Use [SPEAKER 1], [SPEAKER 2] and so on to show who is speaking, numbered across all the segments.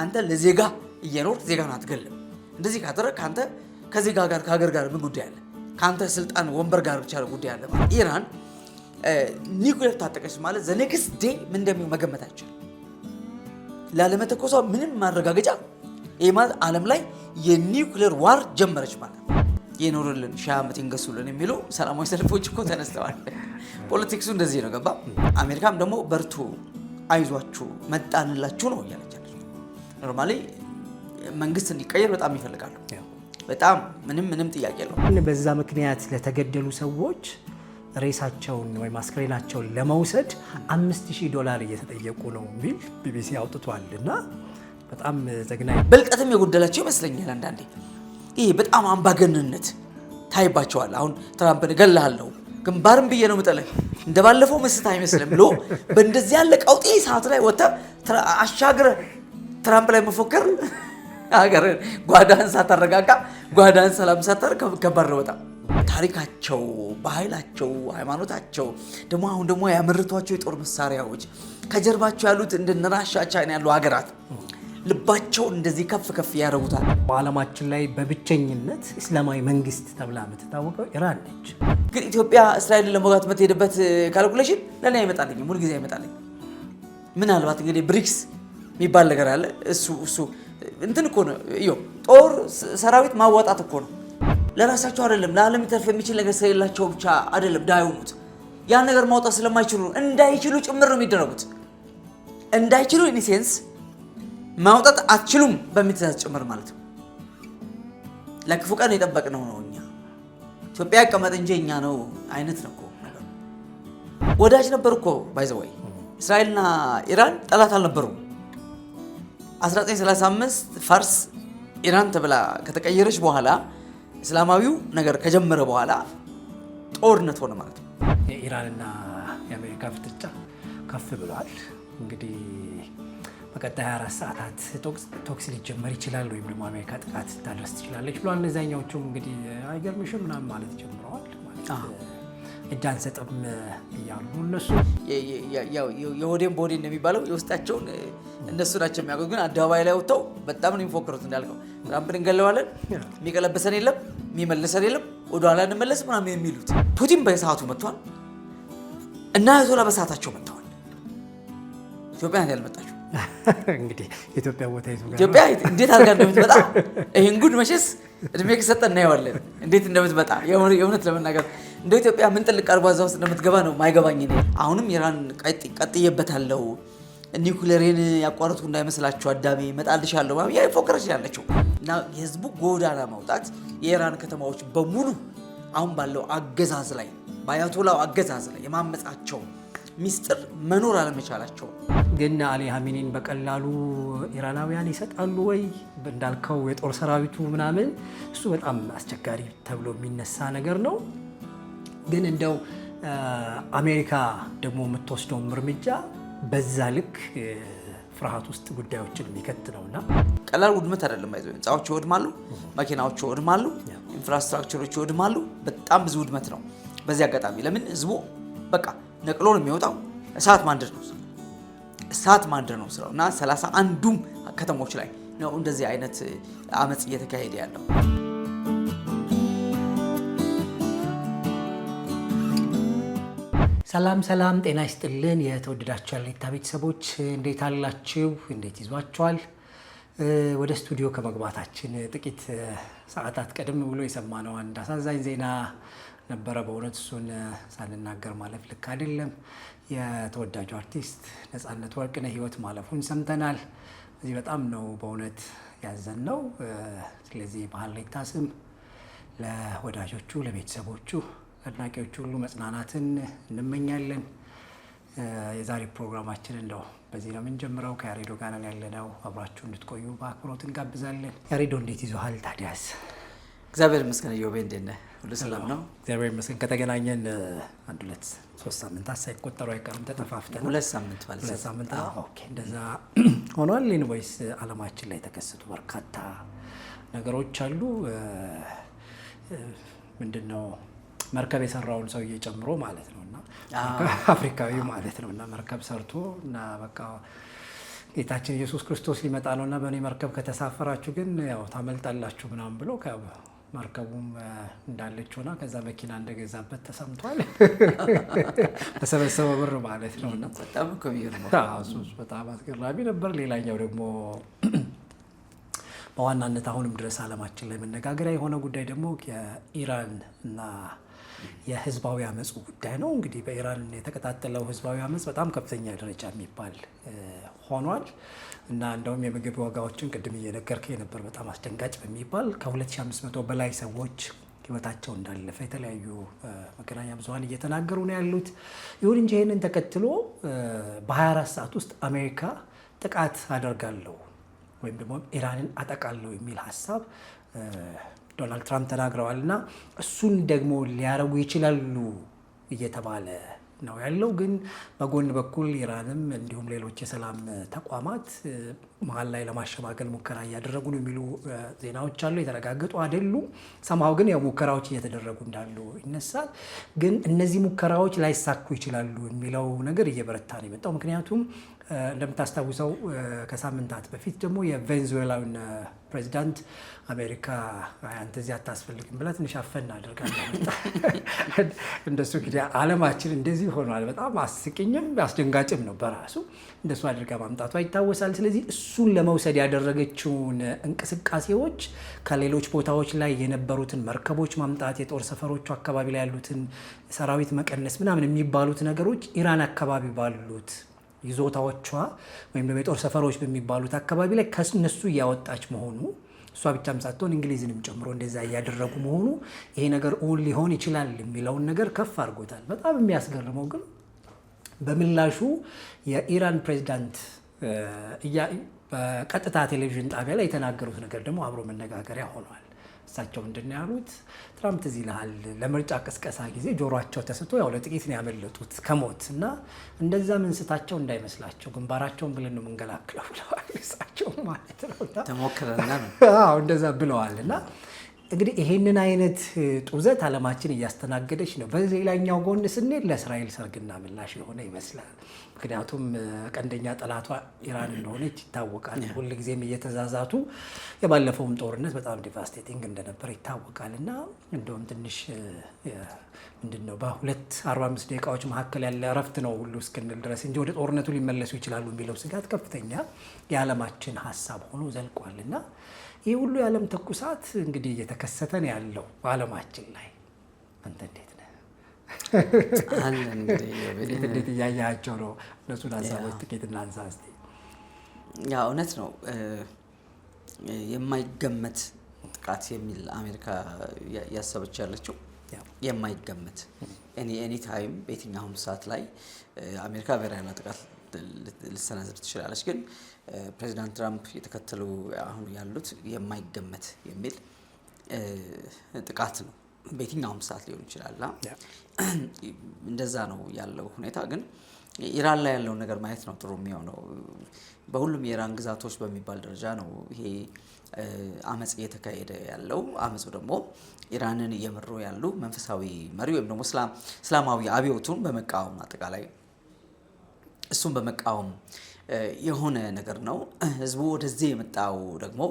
[SPEAKER 1] አንተ ለዜጋ እየኖር ዜጋን አትገልም እንደዚህ ካደረክ አንተ ከዜጋ ጋር ከሀገር ጋር ምን ጉዳይ አለ ካንተ ስልጣን ወንበር ጋር ብቻ ጉዳይ አለ ኢራን ኒውክሌር ታጠቀች ማለት ዘ ኔክስት ዴይ ምን እንደሚሆን መገመት አይቻልም ላለመተኮሷ ምንም ማረጋገጫ ይሄ ማለት ዓለም ላይ የኒውክሌር ዋር ጀመረች ማለት የኖርልን ሻዓመት ይንገሱልን የሚሉ ሰላማዊ ሰልፎች እኮ ተነስተዋል ፖለቲክሱ እንደዚህ ነው ገባ አሜሪካም ደግሞ በርቱ አይዟችሁ መጣንላችሁ ነው ያለቻለች ኖርማሊ መንግስት እንዲቀየር በጣም ይፈልጋሉ በጣም ምንም ጥያቄ የለውም
[SPEAKER 2] በዛ ምክንያት ለተገደሉ ሰዎች ሬሳቸውን ወይ ማስክሬናቸውን ለመውሰድ $5000 እየተጠየቁ ነው ቢል ቢቢሲ አውጥቷልና በጣም ዘግናኝ
[SPEAKER 1] በልቀትም የጎደላቸው ይመስለኛል አንዳንዴ ይሄ በጣም አምባገነንነት ታይባቸዋል አሁን ትራምፕን እገልሃለሁ ግንባርም ብዬ ነው መጠለህ እንደባለፈው መስት አይመስልም ብሎ በእንደዚህ ያለ ቀውጤ ሰዓት ላይ ወጣ አሻግረ ትራምፕ ላይ መፎከር ሀገር ጓዳን ሳታረጋጋ ጓዳን ሰላም ሳታር ከባድ ነው በጣም ታሪካቸው ባህላቸው ሃይማኖታቸው ደግሞ ያመረቷቸው የጦር መሳሪያዎች ከጀርባቸው ያሉት እንደ ራሻ ቻይና ያሉ ሀገራት ልባቸው እንደዚህ ከፍ ያደርጉታል
[SPEAKER 2] በዓለማችን ላይ በብቸኝነት እስላማዊ መንግስት ተብላ የምትታወቀው ኢራን ነች
[SPEAKER 1] ግን ኢትዮጵያ እስራኤልን ለመውጋት የምትሄድበት ካልኩሌሽን ለኔ አይመጣልኝ ሙሉ ጊዜ አይመጣልኝ ምናልባት እንግዲህ ብሪክስ የሚባል ነገር አለ እሱ እንትን እኮ ነው ጦር ሰራዊት ማዋጣት እኮ ነው ለራሳቸው አይደለም ለዓለም ይተርፍ የሚችል ነገር ስለሌላቸው ብቻ አይደለም ዳዩኑት ያ ነገር ማውጣት ስለማይችሉ እንዳይችሉ ጭምር ነው የሚደረጉት እንዳይችሉ ኢን ሴንስ ማውጣት አትችሉም በሚትዛዝ ጭምር ማለት ነው ለክፉ ቀን የጠበቅነው ነው እኛ ኢትዮጵያ ያቀመጥ እንጂ እኛ ነው አይነት ነው እኮ ወዳጅ ነበር እኮ ባይ ዘ ወይ እስራኤልና ኢራን ጠላት አልነበሩም 1935 ፋርስ ኢራን ተብላ ከተቀየረች በኋላ እስላማዊው ነገር ከጀመረ በኋላ ጦርነት ሆነ ማለት ነው
[SPEAKER 2] የኢራንና የአሜሪካ ፍጥጫ ከፍ ብሏል እንግዲህ በቀጣይ 24 ሰዓታት ቶክስ ሊጀመር ይችላል ወይም ደግሞ አሜሪካ ጥቃት ታደርስ ትችላለች ብሏል እነዛኛዎቹም እንግዲህ አይገርምሽም ምናምን ማለት ጀምረዋል ማለት እጃን ሰጠም እያሉ እነሱ
[SPEAKER 1] የሆዴን ቦዲ እንደሚባለው የውስጣቸውን እነሱ ናቸው የሚያውቁት ግን አደባባይ ላይ ወጥተው በጣም ነው የሚፎክሩት እንዳልከው ትራምፕን እንገለዋለን የሚቀለበሰን የለም የሚመልሰን የለም ወደኋላ እንመለስ ምናምን የሚሉት ፑቲን በሰዓቱ መጥቷል እና አያቶላ በሰዓታቸው መጥተዋል ኢትዮጵያ ናት ያልመጣችው
[SPEAKER 2] እንግዲህ ኢትዮጵያ ቦታ ይዙ ጋር
[SPEAKER 1] ኢትዮጵያ እንዴት አድርጋ እንደምትመጣ ይሄን ጉድ መቼስ እድሜ ከሰጠን እናየዋለን እንዴት እንደምትመጣ የእውነት ለመናገር እንደ ኢትዮጵያ ምን ጥልቅ አርባዛ ውስጥ እንደምትገባ ነው ማይገባኝ ነው አሁንም ኢራን ቀጥየበታለው ኒውክሌርን ያቋረጥኩ እንዳይመስላችሁ አዳሜ መጣልሻለሁ ማለት ያይፎክረሽ ያለችው እና የህዝቡ ጎዳና ማውጣት የኢራን ከተማዎች በሙሉ አሁን ባለው አገዛዝ ላይ ባያቶላው አገዛዝ ላይ የማመጻቸው ሚስጥር መኖር አለመቻላቸው
[SPEAKER 2] ግን አሊ ሀሚኒን በቀላሉ ኢራናውያን ይሰጣሉ ወይ እንዳልከው የጦር ሰራዊቱ ምናምን እሱ በጣም አስቸጋሪ ተብሎ የሚነሳ ነገር ነው ግን እንደው አሜሪካ ደግሞ የምትወስደው እርምጃ በዛ ልክ ፍርሃት ውስጥ ጉዳዮችን የሚከት ነውና
[SPEAKER 1] ቀላል ውድመት አይደለም አይዘው ህንጻዎች ይወድማሉ መኪናዎች ይወድማሉ ኢንፍራስትራክቸሮች ይወድማሉ በጣም ብዙ ውድመት ነው በዚህ አጋጣሚ ለምን ህዝቡ በቃ ነቅሎ ነው የሚወጣው እሳት ማንደድ ነው ስራው እና 31ዱም ከተሞች ላይ ነው እንደዚህ አይነት አመጽ እየተካሄደ ያለው
[SPEAKER 2] ሰላም ጤና ይስጥልን የተወደዳችሁ ያለታ ቤተሰቦች እንዴት አላችሁ እንዴት ይዟችኋል ወደ ስቱዲዮ ከመግባታችን ጥቂት ሰዓታት ቀደም ብሎ የሰማነው አንድ አሳዛኝ ዜና ነበረ በእውነት እሱን ሳንናገር ማለፍ ልክ አይደለም የተወዳጁ አርቲስት ነፃነት ወርቅነህ ህይወት ማለፉን ሰምተናል እዚህ በጣም ነው በእውነት ያዘንነው ስለዚህ ባህል ላይ ታስም ለወዳጆቹ ለቤተሰቦቹ አድናቂዎቹ ሁሉ መጽናናትን እንመኛለን የዛሬ ፕሮግራማችን እንደው በዚህ ነው የምንጀምረው ከያሬዶ ጋር ነን ያለነው አብራችሁ እንድትቆዩ በአክብሮት እንጋብዛለን ያሬዶ እንዴት ይዞሃል ታዲያስ
[SPEAKER 1] እግዚአብሔር ይመስገን ዮቤ እንደነ ሁሉ ሰላም ነው
[SPEAKER 2] እግዚአብሔር ይመስገን ከተገናኘን 1-3 ሳምንታት ሳይቆጠሩ አይቀርም ተጠፋፍተን
[SPEAKER 1] 2 ሳምንት ማለት ነው
[SPEAKER 2] 2 ሳምንት ኦኬ እንደዛ ሆኗል ኢንቮይስ አለማችን ላይ ተከሰቱ በርካታ ነገሮች አሉ ምንድነው መርከብ የሰራውን ሰው እየጨምሮ ማለት ነውና አፍሪካዊ ማለት ነውና መርከብ ሰርቶ እና በቃ ጌታችን ኢየሱስ ክርስቶስ ሊመጣ ነውና በእኔ መርከብ ከተሳፈራችሁ ግን ያው ታመልጣላችሁ ምናምን ብሎ መርከቡም እንዳለች ሆና ከዛ መኪና እንደገዛበት ተሰምቷል። በሰበሰበ ብር ማለት ነው። እና
[SPEAKER 1] በጣም እኮ የሚገርመው
[SPEAKER 2] በጣም አስገራሚ ነበር። ሌላኛው ደግሞ በዋናነት አሁንም ድረስ ዓለማችን ላይ መነጋገሪያ የሆነ ጉዳይ ደግሞ የኢራን እና የህዝባዊ አመፁ ጉዳይ ነው። እንግዲህ በኢራን የተቀጣጠለው ህዝባዊ አመፅ በጣም ከፍተኛ ደረጃ የሚባል ሆኗል እና እንደውም የምግብ ዋጋዎችን ቅድም እየነገርከኝ ነበር በጣም አስደንጋጭ በሚባል ከ2500 በላይ ሰዎች ህይወታቸው እንዳለፈ የተለያዩ መገናኛ ብዙኃን እየተናገሩ ነው ያሉት። ይሁን እንጂ ይህንን ተከትሎ በ24 ሰዓት ውስጥ አሜሪካ ጥቃት አደርጋለሁ ወይም ደግሞ ኢራንን አጠቃለሁ የሚል ሀሳብ ዶናልድ ትራምፕ ተናግረዋል እና እሱን ደግሞ ሊያረጉ ይችላሉ እየተባለ ነው ያለው። ግን በጎን በኩል ኢራንም እንዲሁም ሌሎች የሰላም ተቋማት መሀል ላይ ለማሸማገል ሙከራ እያደረጉ ነው የሚሉ ዜናዎች አሉ። የተረጋገጡ አይደሉም። ሰማው ግን ያው ሙከራዎች እየተደረጉ እንዳሉ ይነሳል። ግን እነዚህ ሙከራዎች ላይሳኩ ይችላሉ የሚለው ነገር እየበረታ ነው የመጣው። ምክንያቱም እንደምታስታውሰው ከሳምንታት በፊት ደግሞ የቬንዙዌላውን ፕሬዚዳንት አሜሪካ አንተ እዚህ አታስፈልግም ብላ ትንሽ አፈን አድርጋለች። እንደሱ እንግዲህ ዓለማችን እንደዚህ ሆኗል። በጣም አስቂኝም አስደንጋጭም ነው በራሱ እንደሱ አድርጋ ማምጣቷ ይታወሳል። ስለዚህ እሱን ለመውሰድ ያደረገችውን እንቅስቃሴዎች ከሌሎች ቦታዎች ላይ የነበሩትን መርከቦች ማምጣት፣ የጦር ሰፈሮቹ አካባቢ ላይ ያሉትን ሰራዊት መቀነስ ምናምን የሚባሉት ነገሮች ኢራን አካባቢ ባሉት ይዞታዎቿ ወይም ደግሞ የጦር ሰፈሮች በሚባሉት አካባቢ ላይ ከነሱ እያወጣች መሆኑ እሷ ብቻም ሳትሆን እንግሊዝንም ጨምሮ እንደዛ እያደረጉ መሆኑ ይሄ ነገር እውን ሊሆን ይችላል የሚለውን ነገር ከፍ አድርጎታል። በጣም የሚያስገርመው ግን በምላሹ የኢራን ፕሬዚዳንት በቀጥታ ቴሌቪዥን ጣቢያ ላይ የተናገሩት ነገር ደግሞ አብሮ መነጋገሪያ ሆኗል። እሳቸው ምንድን ነው ያሉት? ትራምፕ እዚህ ይልሃል ለምርጫ ቅስቀሳ ጊዜ ጆሯቸው ተስቶ ያው ለጥቂት ነው ያመለጡት ከሞት እና እንደዛ ምንስታቸው እንዳይመስላቸው ግንባራቸውን ብለን ነው የምንገላክለው ብለዋል። እሳቸው ማለት ነው
[SPEAKER 1] ተሞክረና ነው
[SPEAKER 2] እንደዛ ብለዋል። እና እንግዲህ ይሄንን አይነት ጡዘት ዓለማችን እያስተናገደች ነው። በሌላኛው ጎን ስንሄድ ለእስራኤል ሰርግና ምላሽ የሆነ ይመስላል። ምክንያቱም ቀንደኛ ጠላቷ ኢራን እንደሆነች ይታወቃል። ሁልጊዜም እየተዛዛቱ የባለፈውም ጦርነት በጣም ዲቫስቴቲንግ እንደነበር ይታወቃል። እና እንደውም ትንሽ ምንድነው በ2:45 ደቂቃዎች መካከል ያለ እረፍት ነው ሁሉ እስክንል ድረስ እንጂ ወደ ጦርነቱ ሊመለሱ ይችላሉ የሚለው ስጋት ከፍተኛ የዓለማችን ሀሳብ ሆኖ ዘልቋል። እና ይህ ሁሉ የዓለም ትኩሳት እንግዲህ እየተከሰተ ነው ያለው በዓለማችን ላይ። አንተ እንዴት ነህ? እንዴት እያያቸው ነው? እነሱን ሀሳቦች ጥቂት እናንሳ እስኪ።
[SPEAKER 1] ያ እውነት ነው። የማይገመት ጥቃት የሚል አሜሪካ ያሰበች ያለችው የማይገመት ኤኒ ታይም በየትኛውም ሰዓት ላይ አሜሪካ ብሔራዊ ጥቃት ልትሰነዝር ትችላለች። ግን ፕሬዚዳንት ትራምፕ የተከተሉ አሁን ያሉት የማይገመት የሚል ጥቃት ነው። በየትኛውም ሰዓት ሊሆን ይችላል። እንደዛ ነው ያለው ሁኔታ። ግን ኢራን ላይ ያለውን ነገር ማየት ነው ጥሩ የሚሆነው። በሁሉም የኢራን ግዛቶች በሚባል ደረጃ ነው ይሄ አመጽ እየተካሄደ ያለው። አመጹ ደግሞ ኢራንን እየመሩ ያሉ መንፈሳዊ መሪ ወይም ደግሞ እስላማዊ አብዮቱን በመቃወም አጠቃላይ እሱን በመቃወም የሆነ ነገር ነው። ህዝቡ ወደዚህ የመጣው ደግሞ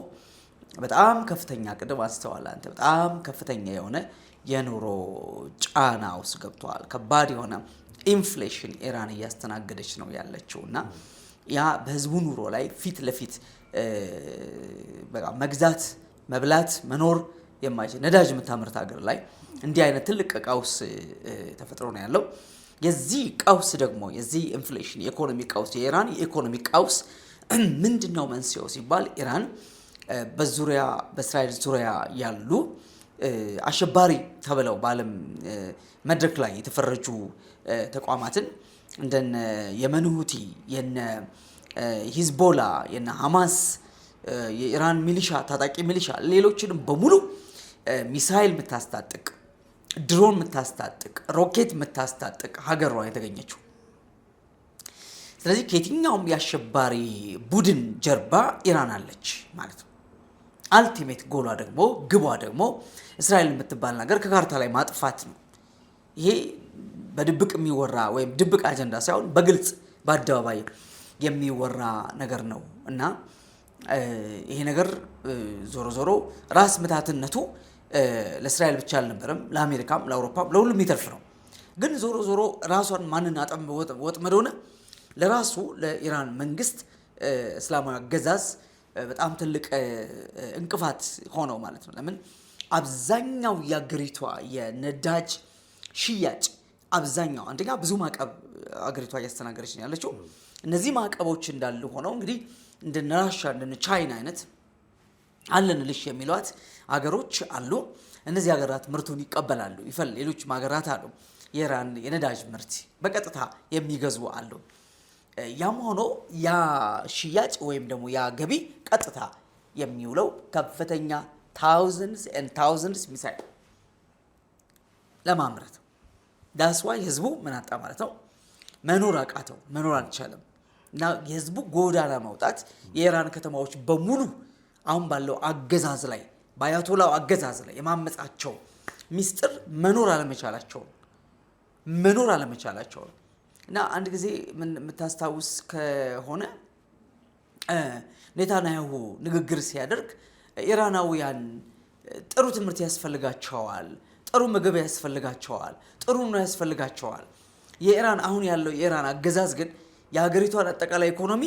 [SPEAKER 1] በጣም ከፍተኛ ቅድም አንስተዋል አንተ በጣም ከፍተኛ የሆነ የኑሮ ጫና ውስጥ ገብቷል። ከባድ የሆነ ኢንፍሌሽን ኢራን እያስተናገደች ነው ያለችው እና ያ በህዝቡ ኑሮ ላይ ፊት ለፊት በቃ መግዛት መብላት መኖር የማይችል ነዳጅ የምታመርት ሀገር ላይ እንዲህ አይነት ትልቅ ቀውስ ተፈጥሮ ነው ያለው። የዚህ ቀውስ ደግሞ የዚህ ኢንፍሌሽን የኢኮኖሚ ቀውስ የኢራን የኢኮኖሚ ቀውስ ምንድነው መንስኤው ሲባል ኢራን በእስራኤል ዙሪያ ያሉ አሸባሪ ተብለው በዓለም መድረክ ላይ የተፈረጁ ተቋማትን እንደነ የመን ሁቲ የነ ሂዝቦላ የነ ሐማስ የኢራን ሚሊሻ ታጣቂ ሚሊሻ ሌሎችንም በሙሉ ሚሳኤል የምታስታጥቅ ድሮን የምታስታጥቅ ሮኬት የምታስታጥቅ ሀገሯ የተገኘችው። ስለዚህ ከየትኛውም የአሸባሪ ቡድን ጀርባ ኢራን አለች ማለት ነው። አልቲሜት ጎሏ ደግሞ ግቧ ደግሞ እስራኤል የምትባል ነገር ከካርታ ላይ ማጥፋት ነው። ይሄ በድብቅ የሚወራ ወይም ድብቅ አጀንዳ ሳይሆን በግልጽ በአደባባይ የሚወራ ነገር ነው እና ይሄ ነገር ዞሮ ዞሮ ራስ ምታትነቱ ለእስራኤል ብቻ አልነበረም፣ ለአሜሪካም፣ ለአውሮፓም ለሁሉም የሚተርፍ ነው። ግን ዞሮ ዞሮ ራሷን ማንን አጠም ወጥመድ ሆነ ለራሱ ለኢራን መንግስት እስላማዊ አገዛዝ በጣም ትልቅ እንቅፋት ሆነው ማለት ነው። ለምን አብዛኛው የአገሪቷ የነዳጅ ሽያጭ አብዛኛው አንደኛ ብዙ ማዕቀብ አገሪቷ እያስተናገረች ነው ያለችው። እነዚህ ማዕቀቦች እንዳሉ ሆነው እንግዲህ እንደነ ራሻ እንደነ ቻይና አይነት አለንልሽ የሚሏት አገሮች አሉ። እነዚህ ሀገራት ምርቱን ይቀበላሉ። ሌሎች ሀገራት አሉ የኢራን የነዳጅ ምርት በቀጥታ የሚገዙ አሉ። ያም ሆኖ ያ ሽያጭ ወይም ደግሞ ያ ገቢ ቀጥታ የሚውለው ከፍተኛ thousands and thousands ሚሳይል ለማምረት ዳስ ዋይ ህዝቡ ምን አጣ ማለት ነው? መኖር አቃተው፣ መኖር አልቻለም። እና የህዝቡ ጎዳና መውጣት የኢራን ከተማዎች በሙሉ አሁን ባለው አገዛዝ ላይ በአያቶላው አገዛዝ ላይ የማመጻቸው ሚስጥር መኖር አለመቻላቸው እና አንድ ጊዜ ምን የምታስታውስ ከሆነ ኔታንያሁ ንግግር ሲያደርግ ኢራናውያን ጥሩ ትምህርት ያስፈልጋቸዋል፣ ጥሩ ምግብ ያስፈልጋቸዋል፣ ጥሩ ነው ያስፈልጋቸዋል። የኢራን አሁን ያለው የኢራን አገዛዝ ግን የሀገሪቷን አጠቃላይ ኢኮኖሚ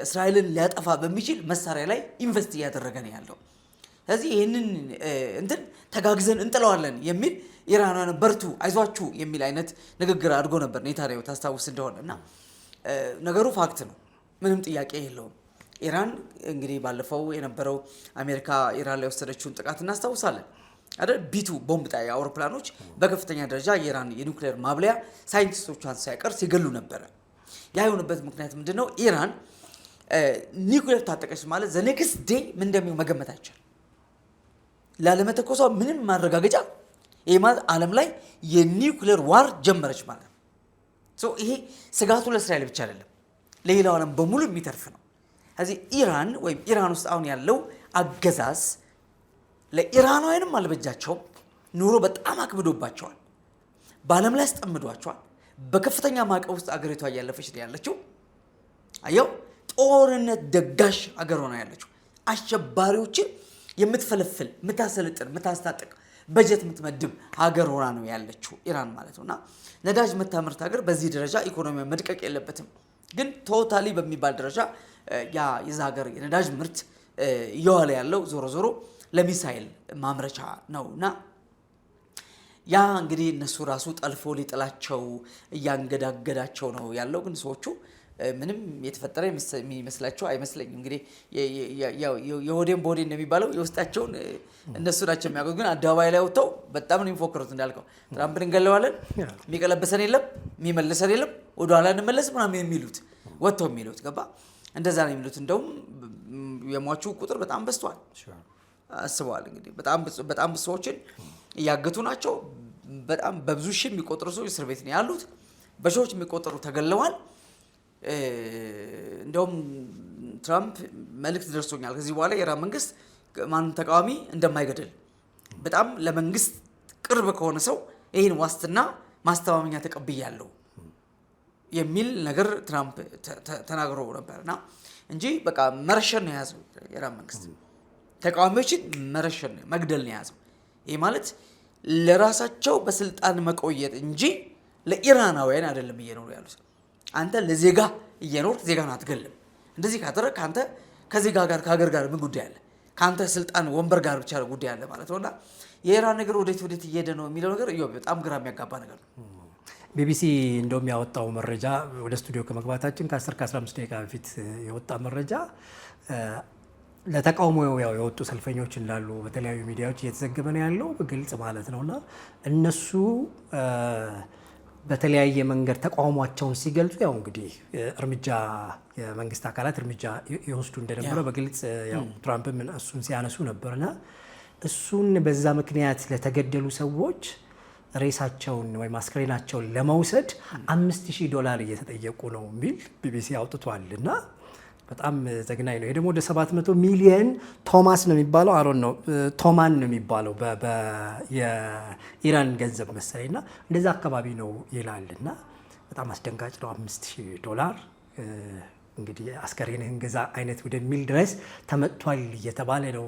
[SPEAKER 1] እስራኤልን ሊያጠፋ በሚችል መሳሪያ ላይ ኢንቨስት እያደረገ ነው ያለው። ስለዚህ ይህንን እንትን ተጋግዘን እንጥለዋለን የሚል ኢራናውያን በርቱ፣ አይዟችሁ የሚል አይነት ንግግር አድርጎ ነበር ኔታንያሁ ታስታውስ እንደሆነ። እና ነገሩ ፋክት ነው፣ ምንም ጥያቄ የለውም። ኢራን እንግዲህ ባለፈው የነበረው አሜሪካ ኢራን ላይ ወሰደችውን ጥቃት እናስታውሳለን አይደል? ቢቱ ቦምብ ጣይ አውሮፕላኖች በከፍተኛ ደረጃ የኢራን የኒውክሌር ማብለያ ሳይንቲስቶቿን ሳይቀር ሲገሉ ነበረ። ያ የሆነበት ምክንያት ምንድነው? ኢራን ኒውክሌር ታጠቀች ማለት ዘ ኔክስት ዴይ ምን እንደሚሆን መገመት አይቻልም። ላለመተኮሷ ምንም ማረጋገጫ ይሄ ማለት ዓለም ላይ የኒውክሌር ዋር ጀመረች ማለት ነው። ይሄ ስጋቱ ለእስራኤል ብቻ አይደለም፣ ለሌላው ዓለም በሙሉ የሚተርፍ ነው። ስለዚህ ኢራን ወይም ኢራን ውስጥ አሁን ያለው አገዛዝ ለኢራናውያንም አልበጃቸውም። ኑሮ በጣም አክብዶባቸዋል፣ በዓለም ላይ አስጠምዷቸዋል። በከፍተኛ ማዕቀብ ውስጥ አገሪቷ እያለፈች ነው ያለችው። አየው፣ ጦርነት ደጋሽ አገር ሆና ያለችው፣ አሸባሪዎችን የምትፈለፍል፣ የምታሰለጥን፣ የምታስታጥቅ፣ በጀት የምትመድብ ሀገር ሆና ነው ያለችው ኢራን ማለት ነውና ነዳጅ የምታመርት ሀገር በዚህ ደረጃ ኢኮኖሚ መድቀቅ የለበትም። ግን ቶታሊ በሚባል ደረጃ ያ የዛ ሀገር የነዳጅ ምርት እየዋለ ያለው ዞሮ ዞሮ ለሚሳይል ማምረቻ ነውና ያ እንግዲህ እነሱ ራሱ ጠልፎ ሊጥላቸው እያንገዳገዳቸው ነው ያለው። ግን ሰዎቹ ምንም የተፈጠረ የሚመስላቸው አይመስለኝም። እንግዲህ የሆዴን ቦዴ እንደሚባለው የውስጣቸውን እነሱ ናቸው የሚያውቁት። ግን አደባባይ ላይ ወጥተው በጣም ነው የሚፎክሩት። እንዳልከው ትራምፕን እንገለዋለን፣ የሚቀለበሰን የለም፣ የሚመልሰን የለም፣ ወደኋላ እንመለስ ምናምን የሚሉት ወጥተው የሚሉት ገባ፣ እንደዛ ነው የሚሉት። እንደውም የሟቹ ቁጥር በጣም በዝቷል። አስበዋል እንግዲህ በጣም ብዙ ሰዎችን እያገቱ ናቸው። በጣም በብዙ ሺህ የሚቆጠሩ ሰዎች እስር ቤት ነው ያሉት። በሺዎች የሚቆጠሩ ተገለዋል። እንደውም ትራምፕ መልእክት ደርሶኛል ከዚህ በኋላ የኢራን መንግስት ማንም ተቃዋሚ እንደማይገድል በጣም ለመንግስት ቅርብ ከሆነ ሰው ይህን ዋስትና ማስተማመኛ ተቀብያለሁ የሚል ነገር ትራምፕ ተናግሮ ነበርና እንጂ በቃ መረሸን ነው የያዘው የኢራን መንግስት። ተቃዋሚዎችን መረሸን ነው መግደል ነው የያዘው። ይህ ማለት ለራሳቸው በስልጣን መቆየት እንጂ ለኢራናውያን አይደለም እየኖሩ ያሉት። አንተ ለዜጋ እየኖርክ ዜጋን አትገልም። እንደዚህ ካደረክ አንተ ከዜጋ ጋር ከሀገር ጋር ምን ጉዳይ አለ? ካንተ ስልጣን ወንበር ጋር ብቻ ጉዳይ አለ ማለት ነውና የኢራን ነገር ወዴት እየሄደ ነው የሚለው ነገር በጣም ግራ የሚያጋባ ነገር ነው።
[SPEAKER 2] ቢቢሲ እንደውም ያወጣው መረጃ ወደ ስቱዲዮ ከመግባታችን ከ10-15 ደቂቃ በፊት የወጣ መረጃ ለተቃውሞ የወጡ ሰልፈኞች እንዳሉ በተለያዩ ሚዲያዎች እየተዘገበ ነው ያለው በግልጽ ማለት ነውና እነሱ በተለያየ መንገድ ተቃውሟቸውን ሲገልጹ ያው እንግዲህ የመንግስት አካላት እርምጃ ይወስዱ እንደነበረ በግልጽ ያው ትራምፕም እሱን ሲያነሱ ነበርና እሱን በዛ ምክንያት ለተገደሉ ሰዎች ሬሳቸውን ወይም አስክሬናቸውን ለመውሰድ $5,000 እየተጠየቁ ነው የሚል ቢቢሲ አውጥቷልና በጣም ዘግናኝ ነው። ይሄ ደግሞ ወደ 700 ሚሊዮን ቶማስ ነው የሚባለው አሮን ነው ቶማን ነው የሚባለው የኢራን ገንዘብ መሰለኝና እንደዛ አካባቢ ነው ይላልና በጣም አስደንጋጭ ነው። $5,000 እንግዲህ አስከሬንህን ግዛ አይነት ወደሚል ድረስ ተመጥቷል እየተባለ ነው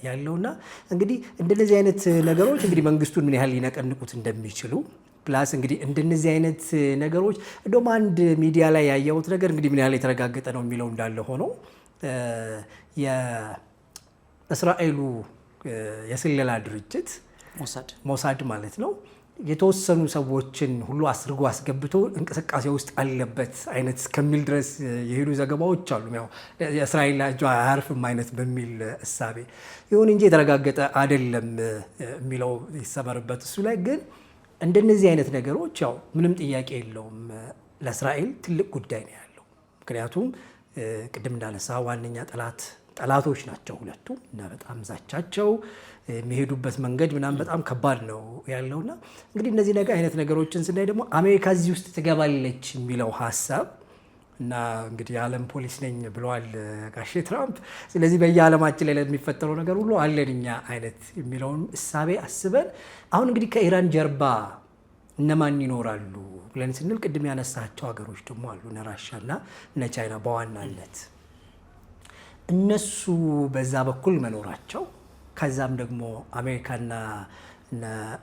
[SPEAKER 2] ያለውና እንግዲህ እንደነዚህ አይነት ነገሮች እንግዲህ መንግስቱን ምን ያህል ሊነቀንቁት እንደሚችሉ ፕላስ እንግዲህ እንደነዚህ አይነት ነገሮች እንደውም አንድ ሚዲያ ላይ ያየሁት ነገር እንግዲህ ምን ያህል የተረጋገጠ ነው የሚለው እንዳለ ሆኖ የእስራኤሉ የስለላ ድርጅት ሞሳድ ማለት ነው የተወሰኑ ሰዎችን ሁሉ አስርጎ አስገብቶ እንቅስቃሴ ውስጥ አለበት አይነት እስከሚል ድረስ የሄዱ ዘገባዎች አሉ። ያው የእስራኤል እጇ አያርፍም አይነት በሚል እሳቤ ይሁን እንጂ የተረጋገጠ አይደለም የሚለው ይሰመርበት። እሱ ላይ ግን እንደነዚህ አይነት ነገሮች ያው ምንም ጥያቄ የለውም ለእስራኤል ትልቅ ጉዳይ ነው ያለው። ምክንያቱም ቅድም እንዳነሳ ዋነኛ ጠላቶች ናቸው ሁለቱ እና በጣም ዛቻቸው የሚሄዱበት መንገድ ምናምን በጣም ከባድ ነው ያለውና እንግዲህ እነዚህ አይነት ነገሮችን ስናይ ደግሞ አሜሪካ እዚህ ውስጥ ትገባለች የሚለው ሀሳብ እና እንግዲህ የዓለም ፖሊስ ነኝ ብለዋል ጋሼ ትራምፕ። ስለዚህ በየዓለማችን ላይ ለሚፈጠረው ነገር ሁሉ አለን እኛ አይነት የሚለውን እሳቤ አስበን አሁን እንግዲህ ከኢራን ጀርባ እነማን ይኖራሉ ብለን ስንል ቅድም ያነሳቸው ሀገሮች ደግሞ አሉ እነ ራሻና እነ ቻይና በዋናነት እነሱ በዛ በኩል መኖራቸው ከዛም ደግሞ አሜሪካና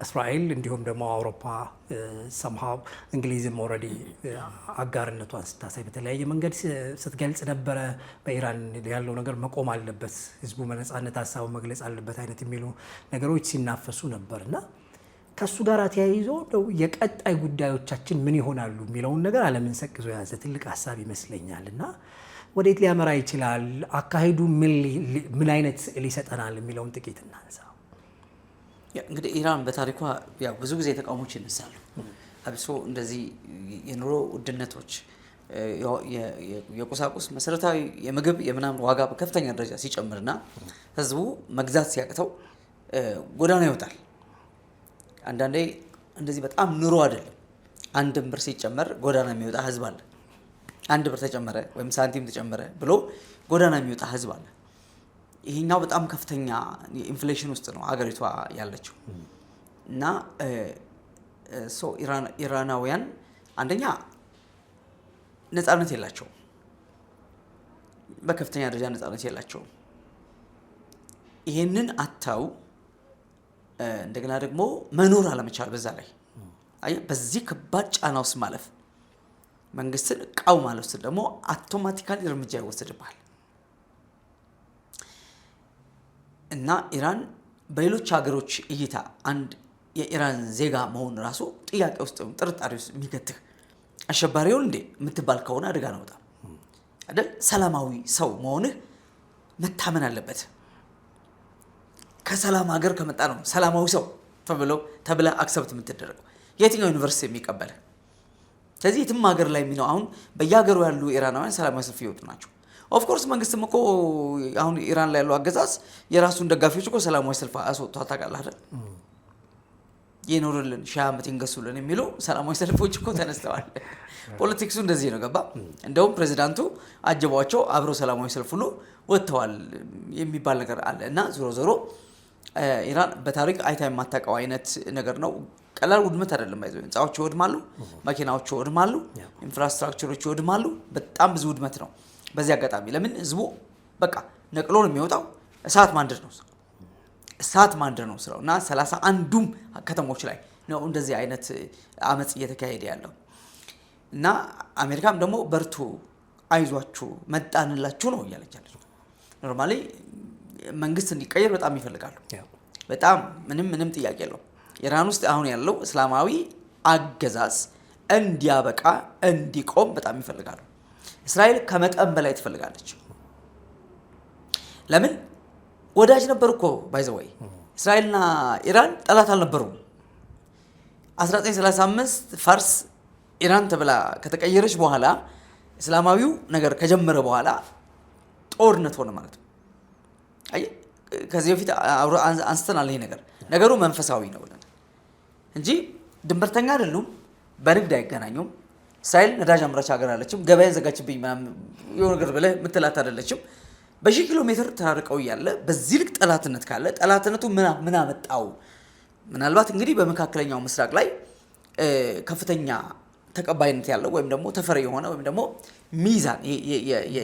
[SPEAKER 2] እስራኤል እንዲሁም ደግሞ አውሮፓ ሰምሃው እንግሊዝም ኦልሬዲ አጋርነቷን ስታሳይ በተለያየ መንገድ ስትገልጽ ነበረ። በኢራን ያለው ነገር መቆም አለበት፣ ህዝቡ በነፃነት ሀሳቡ መግለጽ አለበት አይነት የሚሉ ነገሮች ሲናፈሱ ነበርና ከሱ ጋር ተያይዞ የቀጣይ ጉዳዮቻችን ምን ይሆናሉ የሚለውን ነገር ዓለምን ሰቅዞ የያዘ ትልቅ ሀሳብ ይመስለኛል እና ወዴት ሊያመራ ይችላል፣ አካሄዱ ምን አይነት ስዕል ይሰጠናል የሚለውን ጥቂት እናንሳ።
[SPEAKER 1] እንግዲህ ኢራን በታሪኳ ያው ብዙ ጊዜ ተቃውሞች ይነሳሉ። አብሶ እንደዚህ የኑሮ ውድነቶች፣ የቁሳቁስ መሰረታዊ የምግብ የምናምን ዋጋ በከፍተኛ ደረጃ ሲጨምርና ህዝቡ መግዛት ሲያቅተው ጎዳና ይወጣል። አንዳንዴ እንደዚህ በጣም ኑሮ አይደለም አንድም ብር ሲጨመር ጎዳና የሚወጣ ህዝብ አለ። አንድ ብር ተጨመረ ወይም ሳንቲም ተጨመረ ብሎ ጎዳና የሚወጣ ህዝብ አለ። ይሄኛው በጣም ከፍተኛ ኢንፍሌሽን ውስጥ ነው ሀገሪቷ ያለችው እና ኢራናውያን አንደኛ ነፃነት የላቸውም፣ በከፍተኛ ደረጃ ነፃነት የላቸውም። ይሄንን አታው እንደገና ደግሞ መኖር አለመቻል በዛ ላይ በዚህ ከባድ ጫና ውስጥ ማለፍ መንግስትን ቃው ማለት ውስጥ ደግሞ አውቶማቲካሊ እርምጃ ይወሰድባል እና ኢራን በሌሎች ሀገሮች እይታ አንድ የኢራን ዜጋ መሆን ራሱ ጥያቄ ውስጥ ጥርጣሬ ውስጥ የሚከትህ አሸባሪውን እንዴ የምትባል ከሆነ አደጋ ነው በጣም አይደል። ሰላማዊ ሰው መሆንህ መታመን አለበት። ከሰላም ሀገር ከመጣ ነው ሰላማዊ ሰው ተብለ አክሰፕት የምትደረገው የትኛው ዩኒቨርሲቲ የሚቀበል። ስለዚህ የትም ሀገር ላይ የሚለው አሁን በየሀገሩ ያሉ ኢራናውያን ሰላማዊ ሰልፍ ይወጡ ናቸው። ኦፍ ኮርስ መንግስትም እኮ አሁን ኢራን ላይ ያለው አገዛዝ የራሱን ደጋፊዎች እኮ ሰላማዊ ሰልፍ አስወጥቷል ታውቃለህ አይደል? ይኖርልን ሺህ ዓመት ይንገሱልን የሚሉ ሰላማዊ ሰልፎች እኮ ተነስተዋል። ፖለቲክሱ እንደዚህ ነው ገባ። እንደውም ፕሬዚዳንቱ አጀቧቸው አብረው ሰላማዊ ሰልፍ ሁሉ ወጥተዋል የሚባል ነገር አለ እና ዞሮ ዞሮ ኢራን በታሪክ አይታ የማታውቀው አይነት ነገር ነው። ቀላል ውድመት አይደለም። ህንፃዎች ይወድማሉ፣ መኪናዎች ይወድማሉ፣ ኢንፍራስትራክቸሮች ይወድማሉ። በጣም ብዙ ውድመት ነው። በዚህ አጋጣሚ ለምን ህዝቡ በቃ ነቅሎ ነው የሚወጣው። እሳት ማንደድ ነው ስራው እና 31ዱም ከተሞች ላይ ነው እንደዚህ አይነት አመጽ እየተካሄደ ያለው እና አሜሪካም ደግሞ በርቱ፣ አይዟችሁ፣ መጣንላችሁ ነው እያለች ያለችው። ኖርማሊ መንግስት እንዲቀየር በጣም ይፈልጋሉ። በጣም ምንም ጥያቄ የለውም። ኢራን ውስጥ አሁን ያለው እስላማዊ አገዛዝ እንዲያበቃ እንዲቆም በጣም ይፈልጋሉ። እስራኤል ከመጠን በላይ ትፈልጋለች። ለምን ወዳጅ ነበሩ እኮ ባይዘወይ እስራኤልና ኢራን ጠላት አልነበሩም። 1935 ፋርስ ኢራን ተብላ ከተቀየረች በኋላ እስላማዊው ነገር ከጀመረ በኋላ ጦርነት ሆነ ማለት ነው። አይ ከዚህ በፊት አንስተናል። ይሄ ነገሩ መንፈሳዊ ነው እንጂ ድንበርተኛ አይደሉም። በንግድ አይገናኙም። እስራኤል ነዳጅ አምራች ሀገር አለችም። ገበያ ዘጋችብኝ ምናምን የሆነ ነገር ብለህ ምትላት አይደለችም። በሺህ ኪሎ ሜትር ተራርቀው እያለ በዚህ ልክ ጠላትነት ካለ ጠላትነቱ ምን አመጣው? ምናልባት እንግዲህ በመካከለኛው ምስራቅ ላይ ከፍተኛ ተቀባይነት ያለው ወይም ደግሞ ተፈሪ የሆነ ወይም ደግሞ ሚዛን